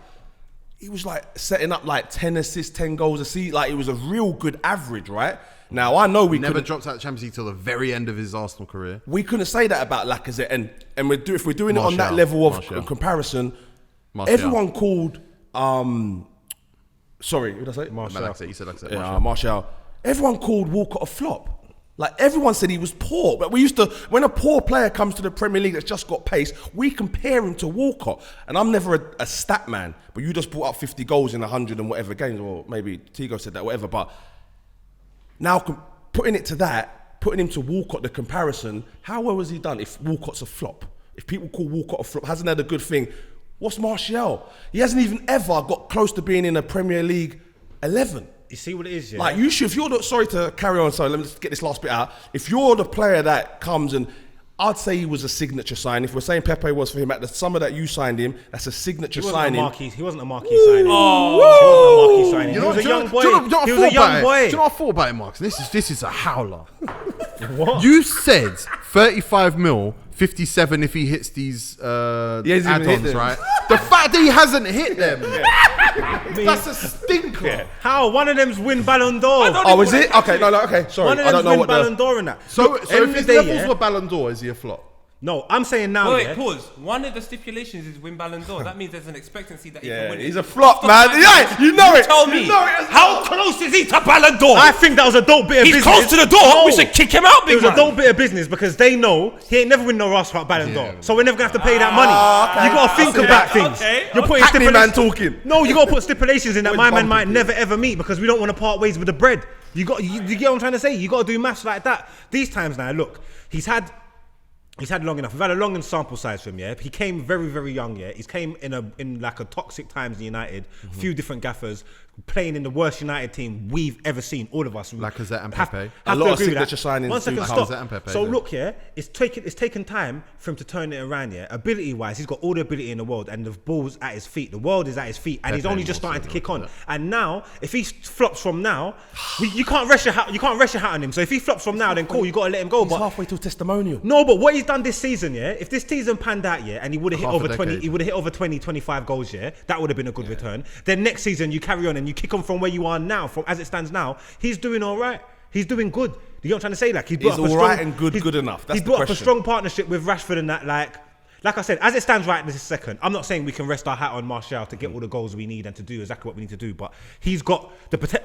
he was like setting up like 10 assists, 10 goals a season. Like it was a real good average, right? Now I know we Never couldn't, dropped out of the Champions League till the very end of his Arsenal career. we couldn't say that about Lacazette. And if we're doing it on that Martial. level of Martial. comparison, Martial. everyone called, sorry, what did I say? Lacazette, you said Lacazette. Yeah, Martial. Everyone called Walcott a flop. Like everyone said he was poor, but we used to, when a poor player comes to the Premier League that's just got pace, we compare him to Walcott. And I'm never a stat man, but you just brought up 50 goals in 100 and whatever games, or maybe Tego said that, whatever. But now putting it to that, putting him to Walcott, the comparison, how well has he done if Walcott's a flop? If people call Walcott a flop, hasn't had a good thing. What's Martial? He hasn't even ever got close to being in a Premier League 11. You see what it is, yeah? Like you should, if you're the, sorry to carry on, so let me just get this last bit out. If you're the player that comes and, I'd say he was a signature sign. If we're saying Pepe was for him at the summer that you signed him, that's a signature signing. He wasn't a marquee signing. He wasn't a marquee signing. He was a young boy. He was a young boy. Do you know what I thought about it, Marks? This is a howler. What? You said 35 mil, 57 if he hits these hasn't even hit add-ons, them. right? The fact that he hasn't hit them, that's a stinker. Yeah. How? One of them's win Ballon d'Or. Oh, is it? Okay, no, okay, sorry. One of I them's don't know win what Ballon d'Or in that. So Look, end if of his the day, levels yeah? were Ballon d'Or, is he a flop? No, I'm saying now, Wait, yeah? pause. One of the stipulations is win Ballon d'Or. That means there's an expectancy that he can Yeah, win it. he's a flop, man. Yeah, you know it. Tell me, You know it as how well. close is he to Ballon d'Or? I think that was a dope bit of He's business. close to the door. No. We should kick him out, It big was man. a dope bit of business because they know he ain't never win no Ross Ballon d'Or. So we're never gonna have to pay that money. okay. You gotta think Okay. about things. Okay. You're putting Hackney man stipulations. talking. No, you gotta put stipulations in that my man bumping might things. never ever meet because we don't want to part ways with the bread. You get what I'm trying to say? You gotta do maths like that. These times now, look, he's had long enough. We've had a long and sample size for him, yeah. He came very, very young, yeah. He's came in like a toxic times in United, few different gaffers, playing in the worst United team we've ever seen, all of us. Lacazette and Pepe. A lot of signature signings. 1 second, do stop. Lacazette and Pepe, So yeah. look, yeah, it's taken time for him to turn it around, yeah. Ability-wise, he's got all the ability in the world, and the ball's at his feet. The world is at his feet, and he's Pepe only just more starting to so, kick on. yeah. And now, if he flops from now, you can't rush your hat on him. So if he flops from now, then cool, you got to let him go. He's halfway to a testimonial. No, but what he's done this season, yeah, if this season panned out, yeah, and he would have hit Half a over 20, decade. he would have hit over 20, 25 goals, yeah, that would have been a good return. Then next season, you carry on and you kick on from where you are now, from as it stands now, he's doing all right. He's doing good. You know what I'm trying to say? Like, he's He's all right and good enough. That's he's the built up a question. strong partnership with Rashford and that, like I said, as it stands right this second, I'm not saying we can rest our hat on Martial to get all the goals we need and to do exactly what we need to do, but he's got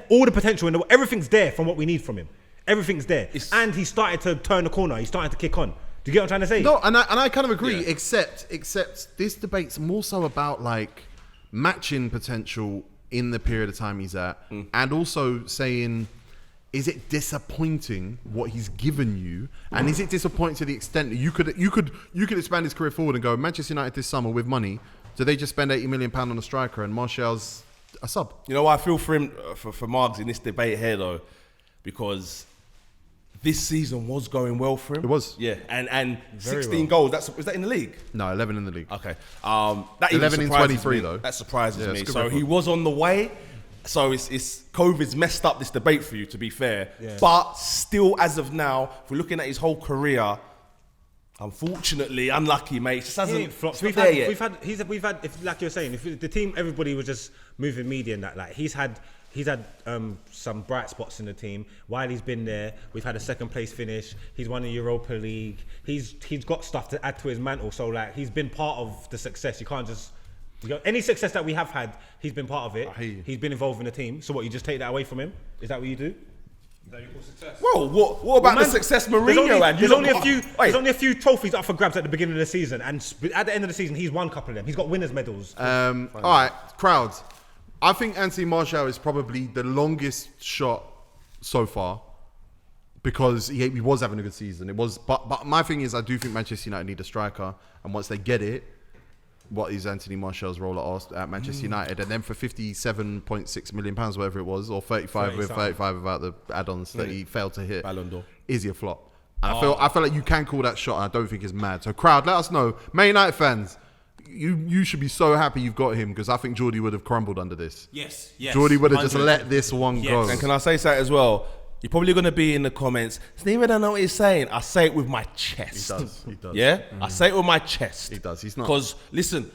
all the potential, and everything's there from what we need from him. Everything's there. And he started to turn the corner. He's starting to kick on. Do you get what I'm trying to say? No, and I kind of agree, except this debate's more so about like matching potential in the period of time he's at, and also saying, is it disappointing what he's given you, and is it disappointing to the extent that you could expand his career forward and go Manchester United this summer with money? Do they just spend £80 million on a striker and Martial's a sub? You know what I feel for him, for Margs in this debate here though, because this season was going well for him. It was. Yeah, and 16 goals. Was that in the league? No, 11 in the league. Okay. That 11 in 23 though. That surprises Yeah, me. it's good So record. he was on the way. So it's COVID's messed up this debate for you, to be fair. But still, as of now, if we're looking at his whole career, unfortunately, unlucky, mate. It just hasn't. He ain't flopped. We've had, If like you're saying, if the team, everybody was just moving media and that, like he's had some bright spots in the team while he's been there. We've had a second place finish. He's won the Europa League. He's got stuff to add to his mantle. So like he's been part of the success. You can't just any success that we have had. He's been part of it. He's been involved in the team. So what, you just take that away from him? Is that what you do? That you call success? Well, what about the success Mourinho had? There's only a few trophies up for grabs at the beginning of the season, and at the end of the season, he's won a couple of them. He's got winners' medals. All right, crowds. I think Anthony Martial is probably the longest shot so far because he was having a good season. But my thing is, I do think Manchester United need a striker, and once they get it, what is Anthony Martial's role at Manchester United? And then for £57.6 million, whatever it was, or 35 without the add-ons that he failed to hit, Ballon d'Or. is he a flop? And I feel like you can call that shot, and I don't think it's mad. So crowd, let us know. Man United fans, you should be so happy you've got him, because I think Geordie would have crumbled under this. Yes. Geordie would have just let this one go. And can I say something as well? You're probably going to be in the comments, Steve, don't know what he's saying. I say it with my chest. He does. Yeah? I say it with my chest. He does. He's not. Because, listen,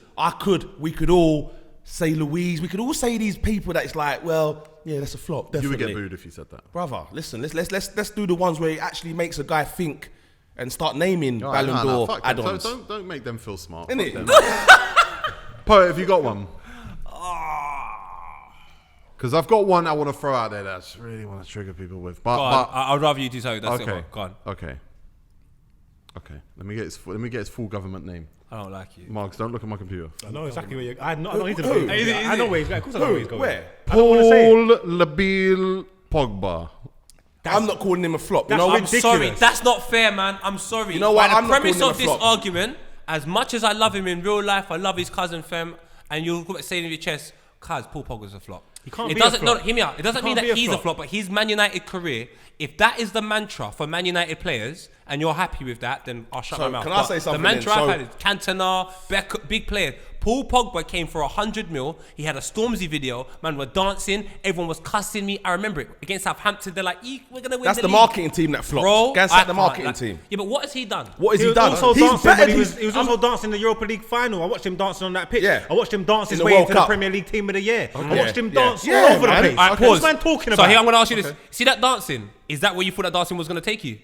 we could all say Louise. We could all say these people that it's like, well, yeah, that's a flop, definitely. You would get booed if you said that. Brother, listen, let's do the ones where it actually makes a guy think and start naming Ballon d'Or fuck them. add-ons. Don't make them feel smart. Innit? Poet, have you got one? Because I've got one I want to throw out there that I really want to trigger people with. But I'd rather you do something. That's okay, it. Go on. Okay. Let me get his full government name. I don't like you. Marks, don't look at my computer. I know exactly where you're. I know he's Who? I know where he's going. Of course, I know where he's going. Where? I don't want to say it. Paul Labille Pogba. I'm not calling him a flop. You That's know, I'm ridiculous. sorry. That's not fair, man. I'm sorry. You know what? By I'm the not premise calling him of a this flop. argument, as much as I love him in real life, I love his cousin Fem, and you'll say in your chest, Kaz, Paul Pogba's a flop. He can't It be a doesn't. flop. No, hear me out. It doesn't He mean can't that be a he's a flop. flop, but his Man United career. If that is the mantra for Man United players, and you're happy with that, then I'll shut So, my mouth. can I say something The mantra then? I've had is Cantona, Beck, big players. Paul Pogba came for 100 mil. He had a Stormzy video. Man, we're dancing. Everyone was cussing me. I remember it against Southampton. They're like, we're gonna win. That's the league." marketing team that flopped. Bro, Against I the can't, marketing like- team. Yeah, but what has he done? What has He he was done? also He's dancing better when than- he was also dancing in the Europa League final. I watched him dancing on that pitch. Yeah. I watched him dance his In the way World into the Cup. Premier League Team of the Year. I Yeah. watched him Yeah. dance Yeah, all over the man. place. Alright, What's pause. man talking So about? here I'm gonna ask you this: see that dancing? Is that where you thought that dancing was gonna take you?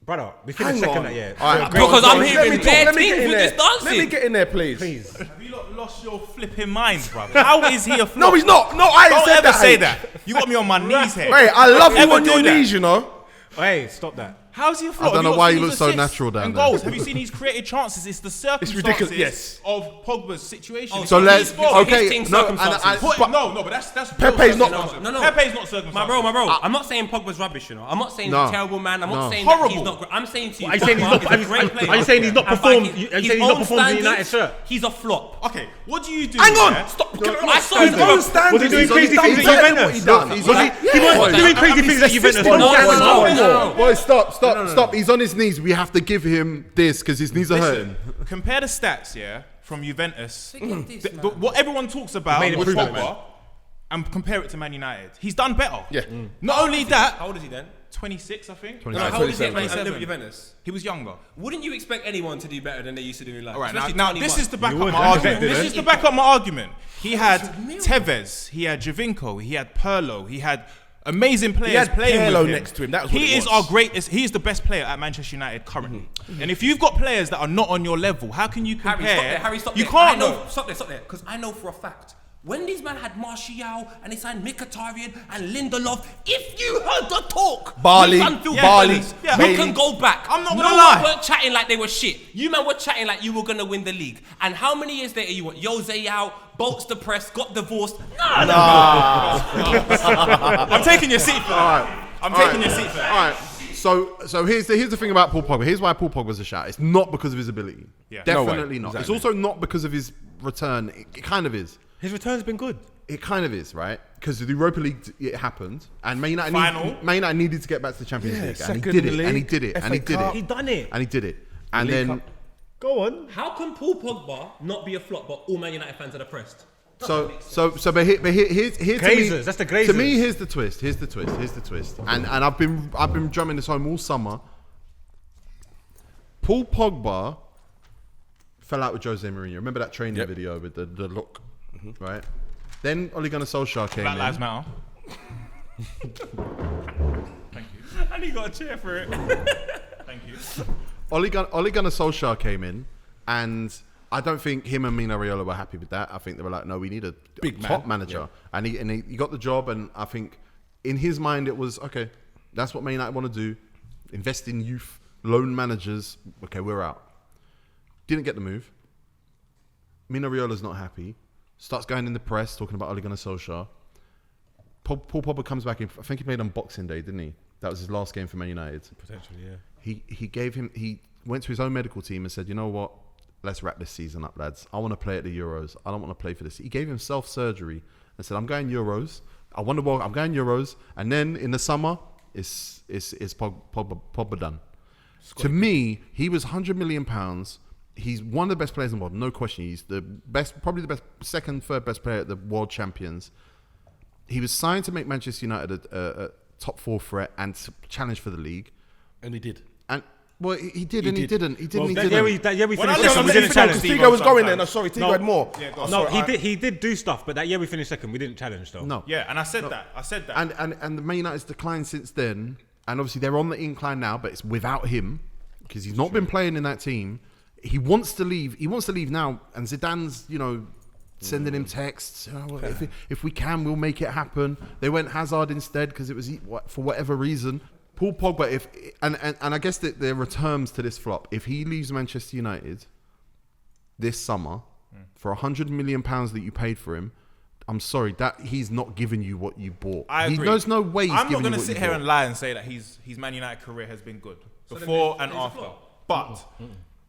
Brother, we finished Hang second on. that year. All right, Because I'm Let hearing me talk, bare let me things get in with there. this dancing. Let me get in there, please. Please. Have you lot lost your flipping minds, brother? How is he a flop? No, he's not. No, I ain't Don't said ever that. say H. that. You got me on my knees here. Hey, I love you Ever on your do that? knees, you know. Hey, stop that. How's he a flop? I don't know Have you why not he seen looks his so assists natural down and there. goals? Have you seen his created chances? It's the circumstances ridiculous. of Pogba's situation. Oh, So let's his okay. team's No, circumstances. but that's Pepe's not- No. Pepe's not circumstances. My bro. I'm not saying Pogba's rubbish, you know. I'm not saying No. he's a terrible man. I'm not No. saying that he's Horrible. not great. I'm saying to you, Are you saying he's not? Pogba is a great player. Are you saying he's not And by performed? his- Are you his saying he's not own performed in the United standards, shirt? He's a flop. Okay, what do you do? Hang on, yeah? stop. I saw His him own do- standards. Was he doing He's crazy done things at better than Juventus? what he done. He's Was like- he was doing crazy things at Juventus? Boy, stop. He's on his knees. We have to give him this because his knees are hurting. Listen, compare the stats, yeah, from Juventus. Forget this, man. What everyone talks about made with improvement, Pogba, and compare it to Man United. He's done better. Yeah. Not only that, How old is he then? 26, I think. No, how old is he at 27. Juventus? He was younger. Wouldn't you expect anyone to do better than they used to do in life? All right, Especially now 21. this is to back You up would, my I argument. expected This it. is to back up my argument. He had Million. Tevez, he had Jovinko, he had Pirlo, he had amazing players had playing Pirlo with him. next to him, that was what he it is was. our greatest. He is the best player at Manchester United currently. And if you've got players that are not on your level, how can you compare? Harry, stop you there. can't. Stop there. Because I know for a fact, when these men had Martial and they signed Mkhitaryan and Lindelof, if you heard the talk, Barley, with Anfield Barley, fans, yeah, we Bailey. can go back. I'm not no gonna lie. one weren't chatting like they were shit. You man were chatting like you were gonna win the league. And how many years later you want Jose out, bolts the press, got divorced? No. I'm taking your seat for that. I'm taking your seat for that. All right. So here's the thing about Paul Pogba. Here's why Paul Pogba's a shout. It's not because of his ability. Yeah. Definitely No way. not. It's Exactly. also not because of his return. It kind of is. His return's been good. It kind of is, right? Because the Europa League, it happened, and Man United, Final. Man United needed to get back to the Champions Yeah, League, and he second did in it, the and he league, did it, and he FA did Cup. He it, done it. and he did it, and League then Cup. Go on. How can Paul Pogba not be a flop, but all Man United fans are depressed? but here's to me, Glazers, that's the Glazers. To me, here's the twist. And I've been drumming this home all summer. Paul Pogba fell out with Jose Mourinho. Remember that training video with the look, right? Then Ole Gunnar Solskjaer came Black in. Lives Matter. And he got a chair for it. Thank you. Ole Gunnar Solskjaer came in, and I don't think him and Mino Raiola were happy with that. I think they were like, no, we need a Big top man. manager. And he got the job, and I think in his mind it was, okay, that's what Man United want to do. Invest in youth, loan managers. Okay, we're out. Didn't get the move. Mino Raiola's not happy. Starts going in the press, talking about Ole Gunnar Solskjaer. Paul Pogba comes back in, I think he played on Boxing Day, didn't he? That was his last game for Man United. Potentially, yeah. He went to his own medical team and said, you know what, let's wrap this season up, lads. I want to play at the Euros. I don't want to play for this. He gave himself surgery and said, I'm going Euros. I won the world. I'm going Euros. And then in the summer, it's Pogba done. To me, he was £100 million. He's one of the best players in the world, no question. He's the best, probably the best, second, third best player at the World Champions. He was signed to make Manchester United a top four threat and to challenge for the league. And he did. And well, he did, and he did. didn't. He didn't. Well, He that didn't. year we Well, finished no, second, we no, didn't no, challenge. Steve Tego was going there. sometimes. No, sorry, Tego had more. Yeah, go on. No, Sorry, he did do stuff, but that year we finished second, we didn't challenge though. No. Yeah, and I said that. And the Man United's declined since then, and obviously they're on the incline now, but it's without him because he's not been playing in that team. He wants to leave. He wants to leave now, and Zidane's, sending him texts. Oh, if we can, we'll make it happen. They went Hazard instead because it was for whatever reason. Paul Pogba, and I guess that there are terms to this flop. If he leaves Manchester United this summer for £100 million that you paid for him, I'm sorry that he's not giving you what you bought. I agree. There's no way he's I'm not giving you going to what sit you here bought. and lie and say that his Man United career has been good before and after. But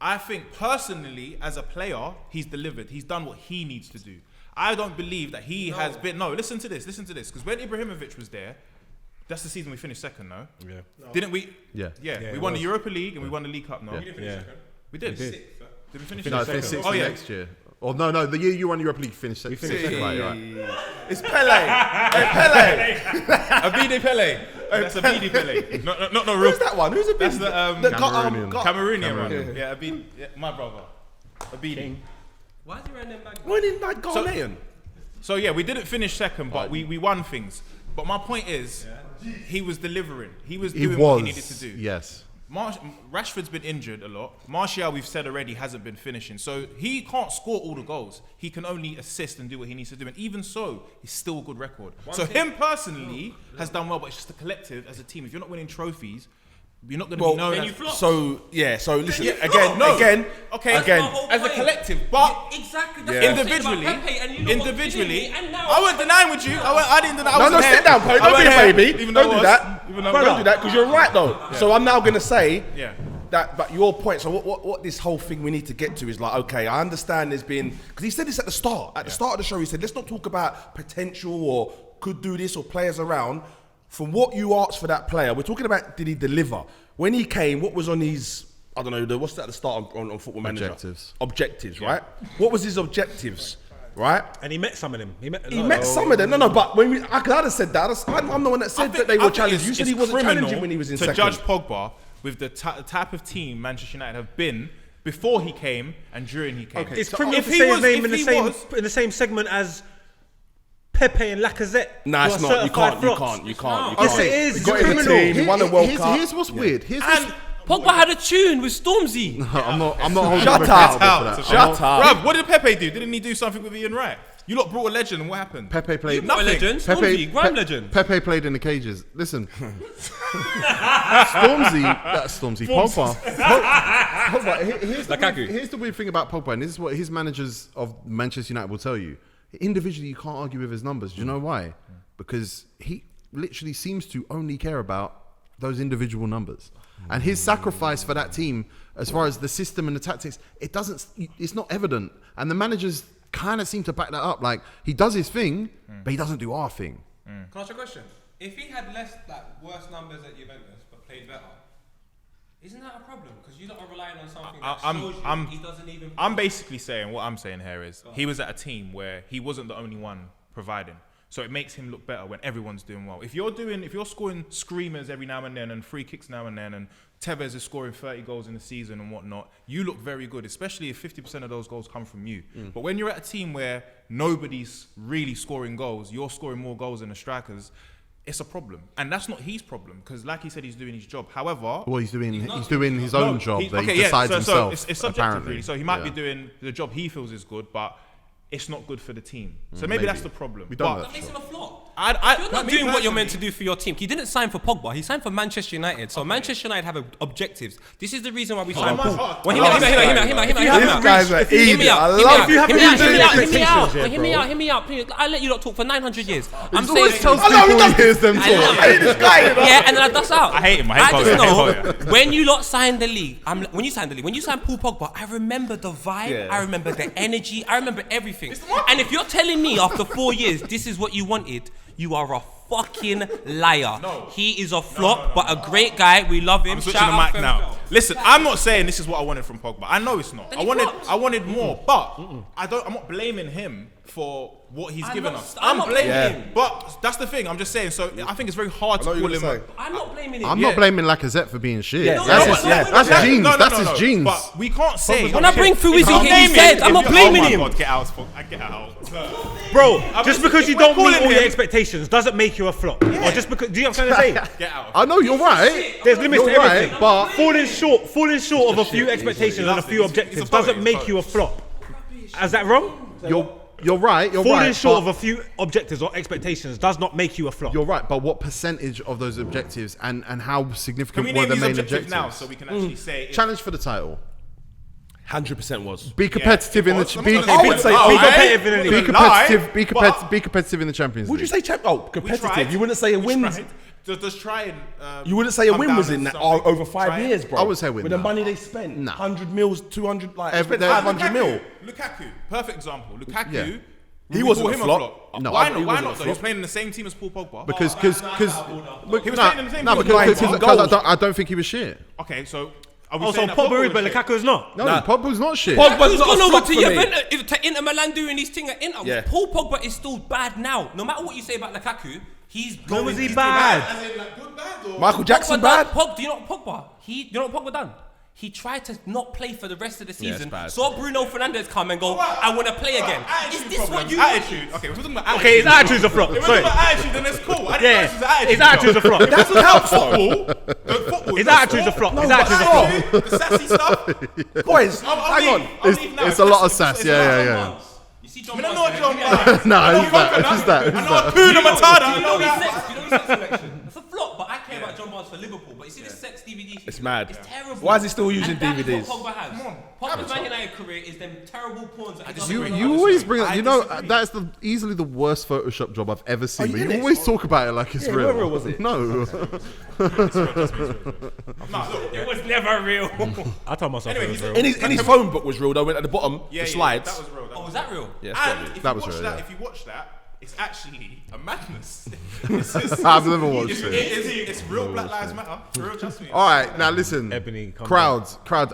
I think personally, as a player, he's delivered. He's done what he needs to do. I don't believe that he has been. No, listen to this. Because when Ibrahimovic was there, that's the season we finished second, no? Yeah. Didn't we? Yeah. Yeah. We won the Europa League and we won the League Cup, no? Yeah. You didn't finish second. We did. did. Did we finish No, second? they're sixth Oh, yeah. next year. Or no, the year you won Europa League finished second. Right, you're right. It's Pele. Hey, Pele. Abidi Pele. That's Abidi Pele. Not no real. Who's that one? Who's a That's big? the Cameroonian. Cameroonian one. Cameroonian. Yeah, Abidi. Yeah, my brother. Abidi. Why is he wearing them bags? When in like Ghanaian? So yeah, we didn't finish second, but we won things. But my point is, he was delivering. He was doing what he needed to do. Yes. Rashford's been injured a lot. Martial, we've said already, hasn't been finishing. So he can't score all the goals. He can only assist and do what he needs to do. And even so, he's still a good record. So him personally has done well, but it's just the collective as a team. If you're not winning trophies, you're not going to be known. Then as, you flop. So listen you again, flop. No. again, Okay, again. as a collective, but exactly. That's what I'm saying individually, about Pepe, and you know what he's doing, and now I wasn't denying with you. I didn't deny. I No, wasn't sit here. down, Poe. I Don't be wasn't a here, baby. even though Don't I do was, that. even though I Don't was. do that because you're right though. So I'm now gonna say Yeah. that. But your point. So what this whole thing we need to get to is like, okay, I understand there's been because he said this at the start. At the start of the show, he said, let's not talk about potential or could do this or players around. From what you asked for that player, we're talking about did he deliver? When he came, what was on his, I don't know, what's that at the start on Football Manager? Objectives, right? What was his objectives, right? And he met some of them. He met Some of them. No, but when I'd have said that. I'm the one that said that they were challenged. You said he wasn't criminal challenging when he was in to second. judge Pogba with the type of team Manchester United have been before he came and during he came. It's criminal to say his name in the same segment as Pepe and Lacazette. Nah, it's not. You can't. Yes, it is. He got in the team. He won the World Cup. Here's what's weird. Pogba had a tune with Stormzy. I'm not holding Shut him up. accountable for that. Shut up. Bruv, what did Pepe do? Didn't he do something with Ian Wright? You lot brought a legend, and what happened? Pepe played. Not a legend. Stormzy, grime legend. Pepe played in the cages. Listen, Stormzy, Pogba. Here's the weird thing about Pogba, and this is what his managers of Manchester United will tell you. Individually, you can't argue with his numbers. Do you know why? Because he literally seems to only care about those individual numbers. And his sacrifice for that team, as far as the system and the tactics, it's not evident. And the managers kind of seem to back that up. Like, he does his thing, but he doesn't do our thing. Can I ask you a question? If he had worse numbers at Juventus but played better, isn't that a problem? Because you're not relying on something that shows you he doesn't even... I'm basically saying, what I'm saying here is, he was at a team where he wasn't the only one providing. So it makes him look better when everyone's doing well. If you're scoring screamers every now and then and free kicks now and then, and Tevez is scoring 30 goals in the season and whatnot, you look very good, especially if 50% of those goals come from you. But when you're at a team where nobody's really scoring goals, you're scoring more goals than the strikers, it's a problem. And that's not his problem, because like he said, he's doing his job. However... Well, he's doing his own job that he decides himself, it's subjective, apparently. really. So he might be doing the job he feels is good, but it's not good for the team. So maybe that's the problem. That makes him a flop. You're not doing what you're meant to do for your team. He didn't sign for Pogba. He signed for Manchester United. So Manchester United have objectives. This is the reason why we signed Pogba. Well, hear me out. Please. I'll let you lot talk for 900 years. I'm saying... he hears them talk. Yeah, and then I dust out. I hate him. I just know, when you lot signed the league, when you signed Paul Pogba, I remember the vibe, I remember the energy, I remember everything. And if you're telling me after 4 years, this is what you wanted, you are a fucking liar. He is a flop, but a great guy. We love him. I'm switching the mic now. Listen, I'm not saying this is what I wanted from Pogba. I know it's not. I wanted more, but I'm not blaming him for what he's given us. I'm not blaming him. But that's the thing. I'm just saying. So I think it's very hard to call him. I'm not blaming him. I'm not blaming Lacazette for being shit. That's genes. That's his genes. But we can't say. When I bring Fuizzi here, he said, I'm not blaming him. God, get out. Get out. Bro, just because you don't meet all your expectations doesn't make you a flop. Or just because, do you know what I'm trying to say? Get out. I know, you're right. There's limits to everything. But falling short of a few expectations and a few objectives doesn't make you a flop. Is that wrong? You're right. Falling short of a few objectives or expectations does not make you a flop. You're right, but what percentage of those objectives and how Can significant we were name the these main objectives objectives? now so we can actually say Challenge for the title. 100% was. Be competitive in the be competitive in the Champions League. Would you say competitive? You wouldn't say a win. Just try and you wouldn't say a win was in that over 5 years, bro. I would say win. With the money they spent, 100 mils, 200, like Every- spent 500 mil. Lukaku, perfect example. Lukaku, he wasn't a flop. No, why he not? Why wasn't not? a Though? He was playing in the same team as Paul Pogba. Because he was playing in the same team. because I don't think he was shit. Okay, so are we Also, saying that Pogba is, was but shit? Lukaku is not. No, Pogba's not shit. Pogba's He's not gone a over flop to for me. Juventus, to Inter Milan doing his thing at Inter. Yeah. Paul Pogba is still bad now. No matter what you say about Lukaku, he's going. When was he he's bad? As in, like, good, bad, or? Michael Jackson Pogba bad. do you know what Pogba? Do you know what Pogba done? He tried to not play for the rest of the season. bad. Saw Bruno Fernandes come and go, I want to play again. Is this what you Attitude. Okay, we're talking about attitude. Okay, his attitude's a flop. If we're Sorry. talking about attitude, then it's cool. I didn't know Yeah, his attitude. his attitude's a flop. That's what helps Football. His attitude's a flop. His attitude's a flop. The sassy stuff. Boys, hang on. It's a lot of sass. Yeah. You see John I don't know Barnes, what John No, I know who's that? Who's Who's that? I know Kuna Matata. Do you know his sex selection? It's a flop, but I care about John Barnes' for Liverpool, but you see the sex DVD. It's mad. It's terrible. Why is he still using and that DVDs? Is what Pogba has. Pogba's Man United career is them terrible porns. You always bring up, that's easily the worst Photoshop job I've ever seen. But you always talk about it like it's real. How real was it? No. It was never real. I told myself it was real. In his phone book was real though. Went at the bottom, the slides. That was real. Was that real? Yeah, And if you watch that, it's actually a madness. I've never watched it. It's real Black Lives Matter. Real, trust me. All right, now listen. Ebony, crowd.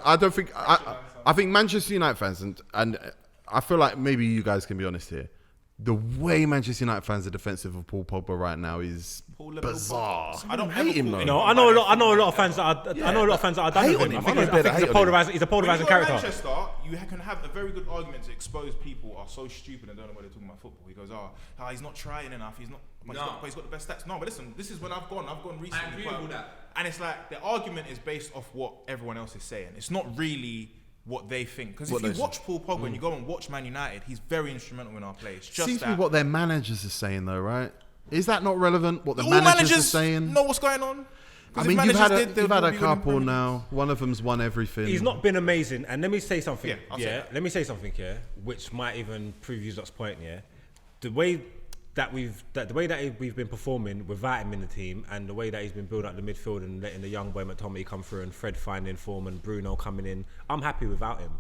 I don't think. I think Manchester United fans and I feel like maybe you guys can be honest here. The way Manchester United fans are defensive of Paul Pogba right now is bizarre. I don't hate him though. No, I know a lot of fans that are done with him. I think he's a polarizing character. Manchester, you can have a very good argument to expose people are so stupid and don't know what they're talking about football. He goes, he's not trying enough. He's not. But he's got the best stats. No, but listen, this is when I've gone recently. I agree with that. And it's like the argument is based off what everyone else is saying. It's not really what they think. Because if you watch Paul Pogba and you go and watch Man United, he's very instrumental in our play. It's just seems to be what their managers are saying, though, right? Is that not relevant? What the all managers are saying? Know what's going on. I mean, you've had a couple now. One of them's won everything. He's not been amazing, and let me say something. Let me say something here, which might even prove you lot's point. Yeah, the way that we've been performing without him in the team, and the way that he's been building up the midfield and letting the young boy McTominay come through and Fred finding form and Bruno coming in, I'm happy without him.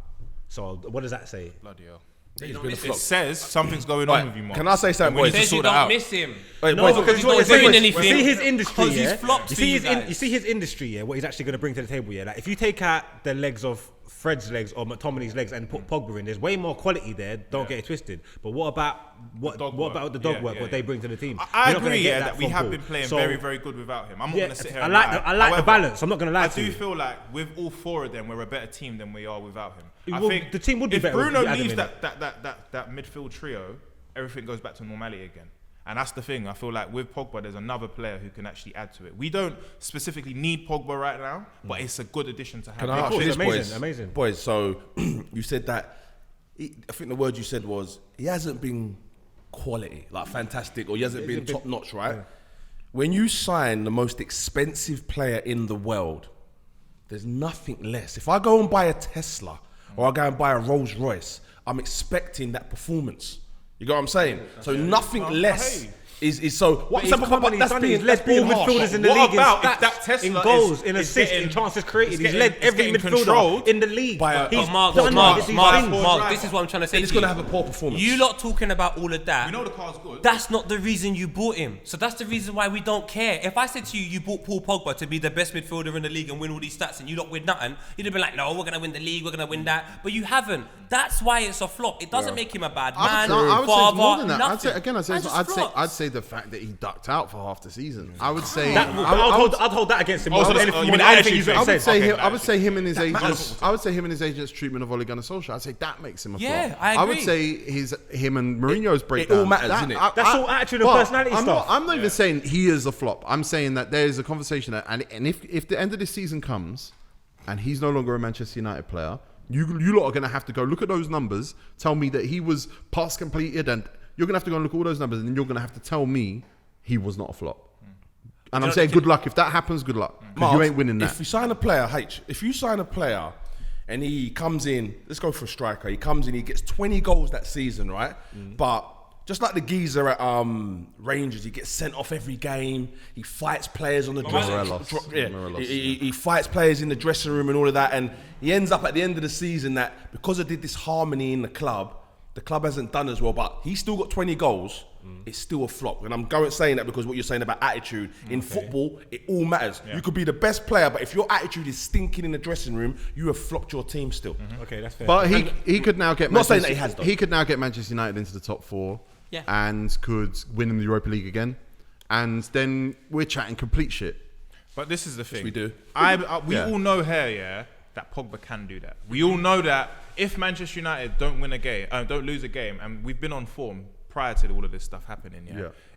So what does that say? Bloody hell. It says something's going on with you, Mark. Can I say something, boys? He says you don't miss him. No, because he's not doing anything. You see his industry, he's flopped you see his industry, yeah. What he's actually going to bring to the table, yeah. Like if you take out the legs of Fred's legs or McTominay's legs and put Pogba in, there's way more quality there. Don't get it twisted. But what about the dog work? What they bring to the team? I agree, that we have been playing very, very good without him. I'm not going to sit here. I like the balance. I'm not going to lie to you. I do feel like with all four of them, we're a better team than we are without him. I Well, think the team would be if better Bruno if you add him leaves in. that midfield trio, everything goes back to normality again. And that's the thing. I feel like with Pogba, there's another player who can actually add to it. We don't specifically need Pogba right now, but it's a good addition to have. Can I ask you this, boys? Amazing. Boys, so you said that. I think the word you said was he hasn't been quality, like fantastic, or he hasn't been top notch, right? Yeah. When you sign the most expensive player in the world, there's nothing less. If I go and buy a Tesla or I go and buy a Rolls Royce, I'm expecting that performance. You got what I'm saying? So nothing less is so. What's up? He's led all midfielders in the league in stats, in goals, in assists, in chances created. He's led every midfielder in the league. Mark, this is what I'm trying to say. He's going to have a poor performance. You lot talking about all of that. We know the car's good. That's not the reason you bought him. So that's the reason why we don't care. If I said to you, you bought Paul Pogba to be the best midfielder in the league and win all these stats, and you lot win nothing, you'd have been like, no, we're going to win the league, we're going to win that. But you haven't. That's why it's a flop. It doesn't make him a bad man, I would say more than that. father. I'd say the fact that he ducked out for half the season. I would say I'd hold that against him. I would say him and his agents. I would say him and his agents' treatment of Ole Gunnar Solskjaer. I'd say that makes him a flop. Yeah, I agree. I would say him and Mourinho's breakdown. It all matters, isn't it? That's all attitude and personality stuff. I'm not even saying he is a flop. I'm saying that there is a conversation that, and if the end of this season comes and he's no longer a Manchester United player, you lot are going to have to go look at those numbers, tell me that he was pass completed, and you're going to have to go and look at all those numbers, and then you're going to have to tell me he was not a flop. And I'm saying good luck. If that happens, good luck. Because you ain't winning that. If you sign a player, if you sign a player and he comes in, let's go for a striker, he comes in, he gets 20 goals that season, right? But just like the geezer at Rangers, he gets sent off every game. He fights players on the he fights players in the dressing room and all of that. And he ends up at the end of the season that because I did this harmony in the club hasn't done as well. But he's still got 20 goals. It's still a flop. And I'm saying that because what you're saying about attitude in football, it all matters. Yeah. You could be the best player, but if your attitude is stinking in the dressing room, you have flopped your team still. Okay, that's fair. But he could now get. Not saying that he has. He could now get Manchester United into the top 4. Yeah. And could win in the Europa League again, and then we're chatting complete shit. But this is the thing. We do. We all know here, that Pogba can do that. We all know that if Manchester United don't lose a game, and we've been on form prior to all of this stuff happening,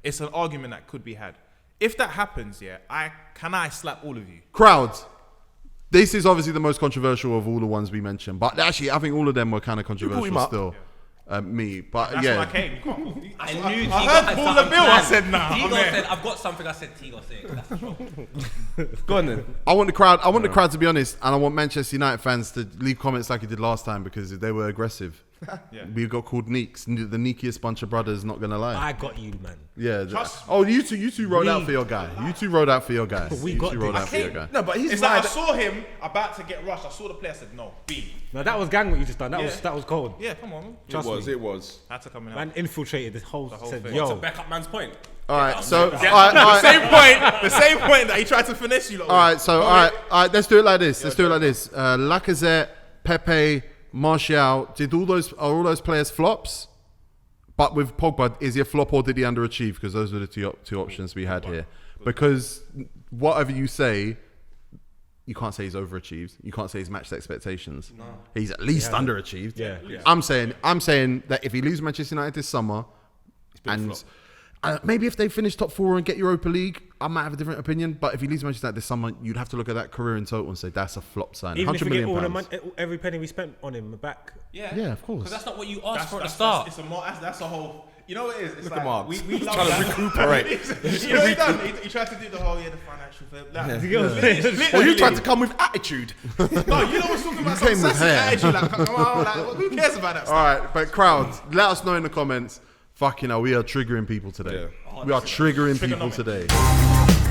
it's an argument that could be had. If that happens, I slap all of you. Crowds. This is obviously the most controversial of all the ones we mentioned, but actually, I think all of them were kind of controversial still. me. But That's yeah, when I came. You can't- I knew I Tigo heard had Paul something LaBille. I planned. said, nah, I'm Tigo there. said, I've got something. I said, Tigo, say it. That's wrong. Go on then. I want the crowd. I want the crowd to be honest, and I want Manchester United fans to leave comments like he did last time because they were aggressive. Yeah. We got called neeks, the neekiest bunch of brothers. Not gonna lie. I got you, man. Yeah. Trust Oh, you two rode out for your guy. You two rode out for your guy. We You got two rode this. out for your guy. No, but he's It's like I right. saw him about to get rushed. I saw the player. I said, no, B. No, that was gang what you just done. That Yeah. was cold. Yeah, come on. Trust me. It was. Had to come in. Man infiltrated the whole. whole Said, thing. yo, To back up man's point. All right. So. Yeah, all right, the same point that he tried to finesse you. Lot All right, so all right, let's do it like this. Lacazette, Pepe, Martial, are all those players flops? But with Pogba, is he a flop or did he underachieve? Because those are the two options we had here. Because whatever you say, you can't say he's overachieved. You can't say he's matched expectations. No. He's at least underachieved. Yeah. I'm saying that if he leaves Manchester United this summer, and maybe if they finish top 4 and get Europa League, I might have a different opinion. But if he leaves Manchester United this summer, you'd have to look at that career in total and say that's a flop sign. even if we £100 get all the million. money, every penny we spent on him back. Yeah. Yeah, of course. Because that's not what you asked for at the start. That's a whole. You know what it is? It's Look like, at Margs. we love Trying to that. recuperate. You know what he done? He tried to do the whole the financial fair. You get what I'm saying? Well, you tried to come with attitude. No, you know what's talking about came some with sassy hair. attitude. Like, come on, like, who cares about that All stuff? right, but crowd, let us know in the comments. Fucking hell, we are triggering people today. Yeah. We are triggering people Trigonometry. today.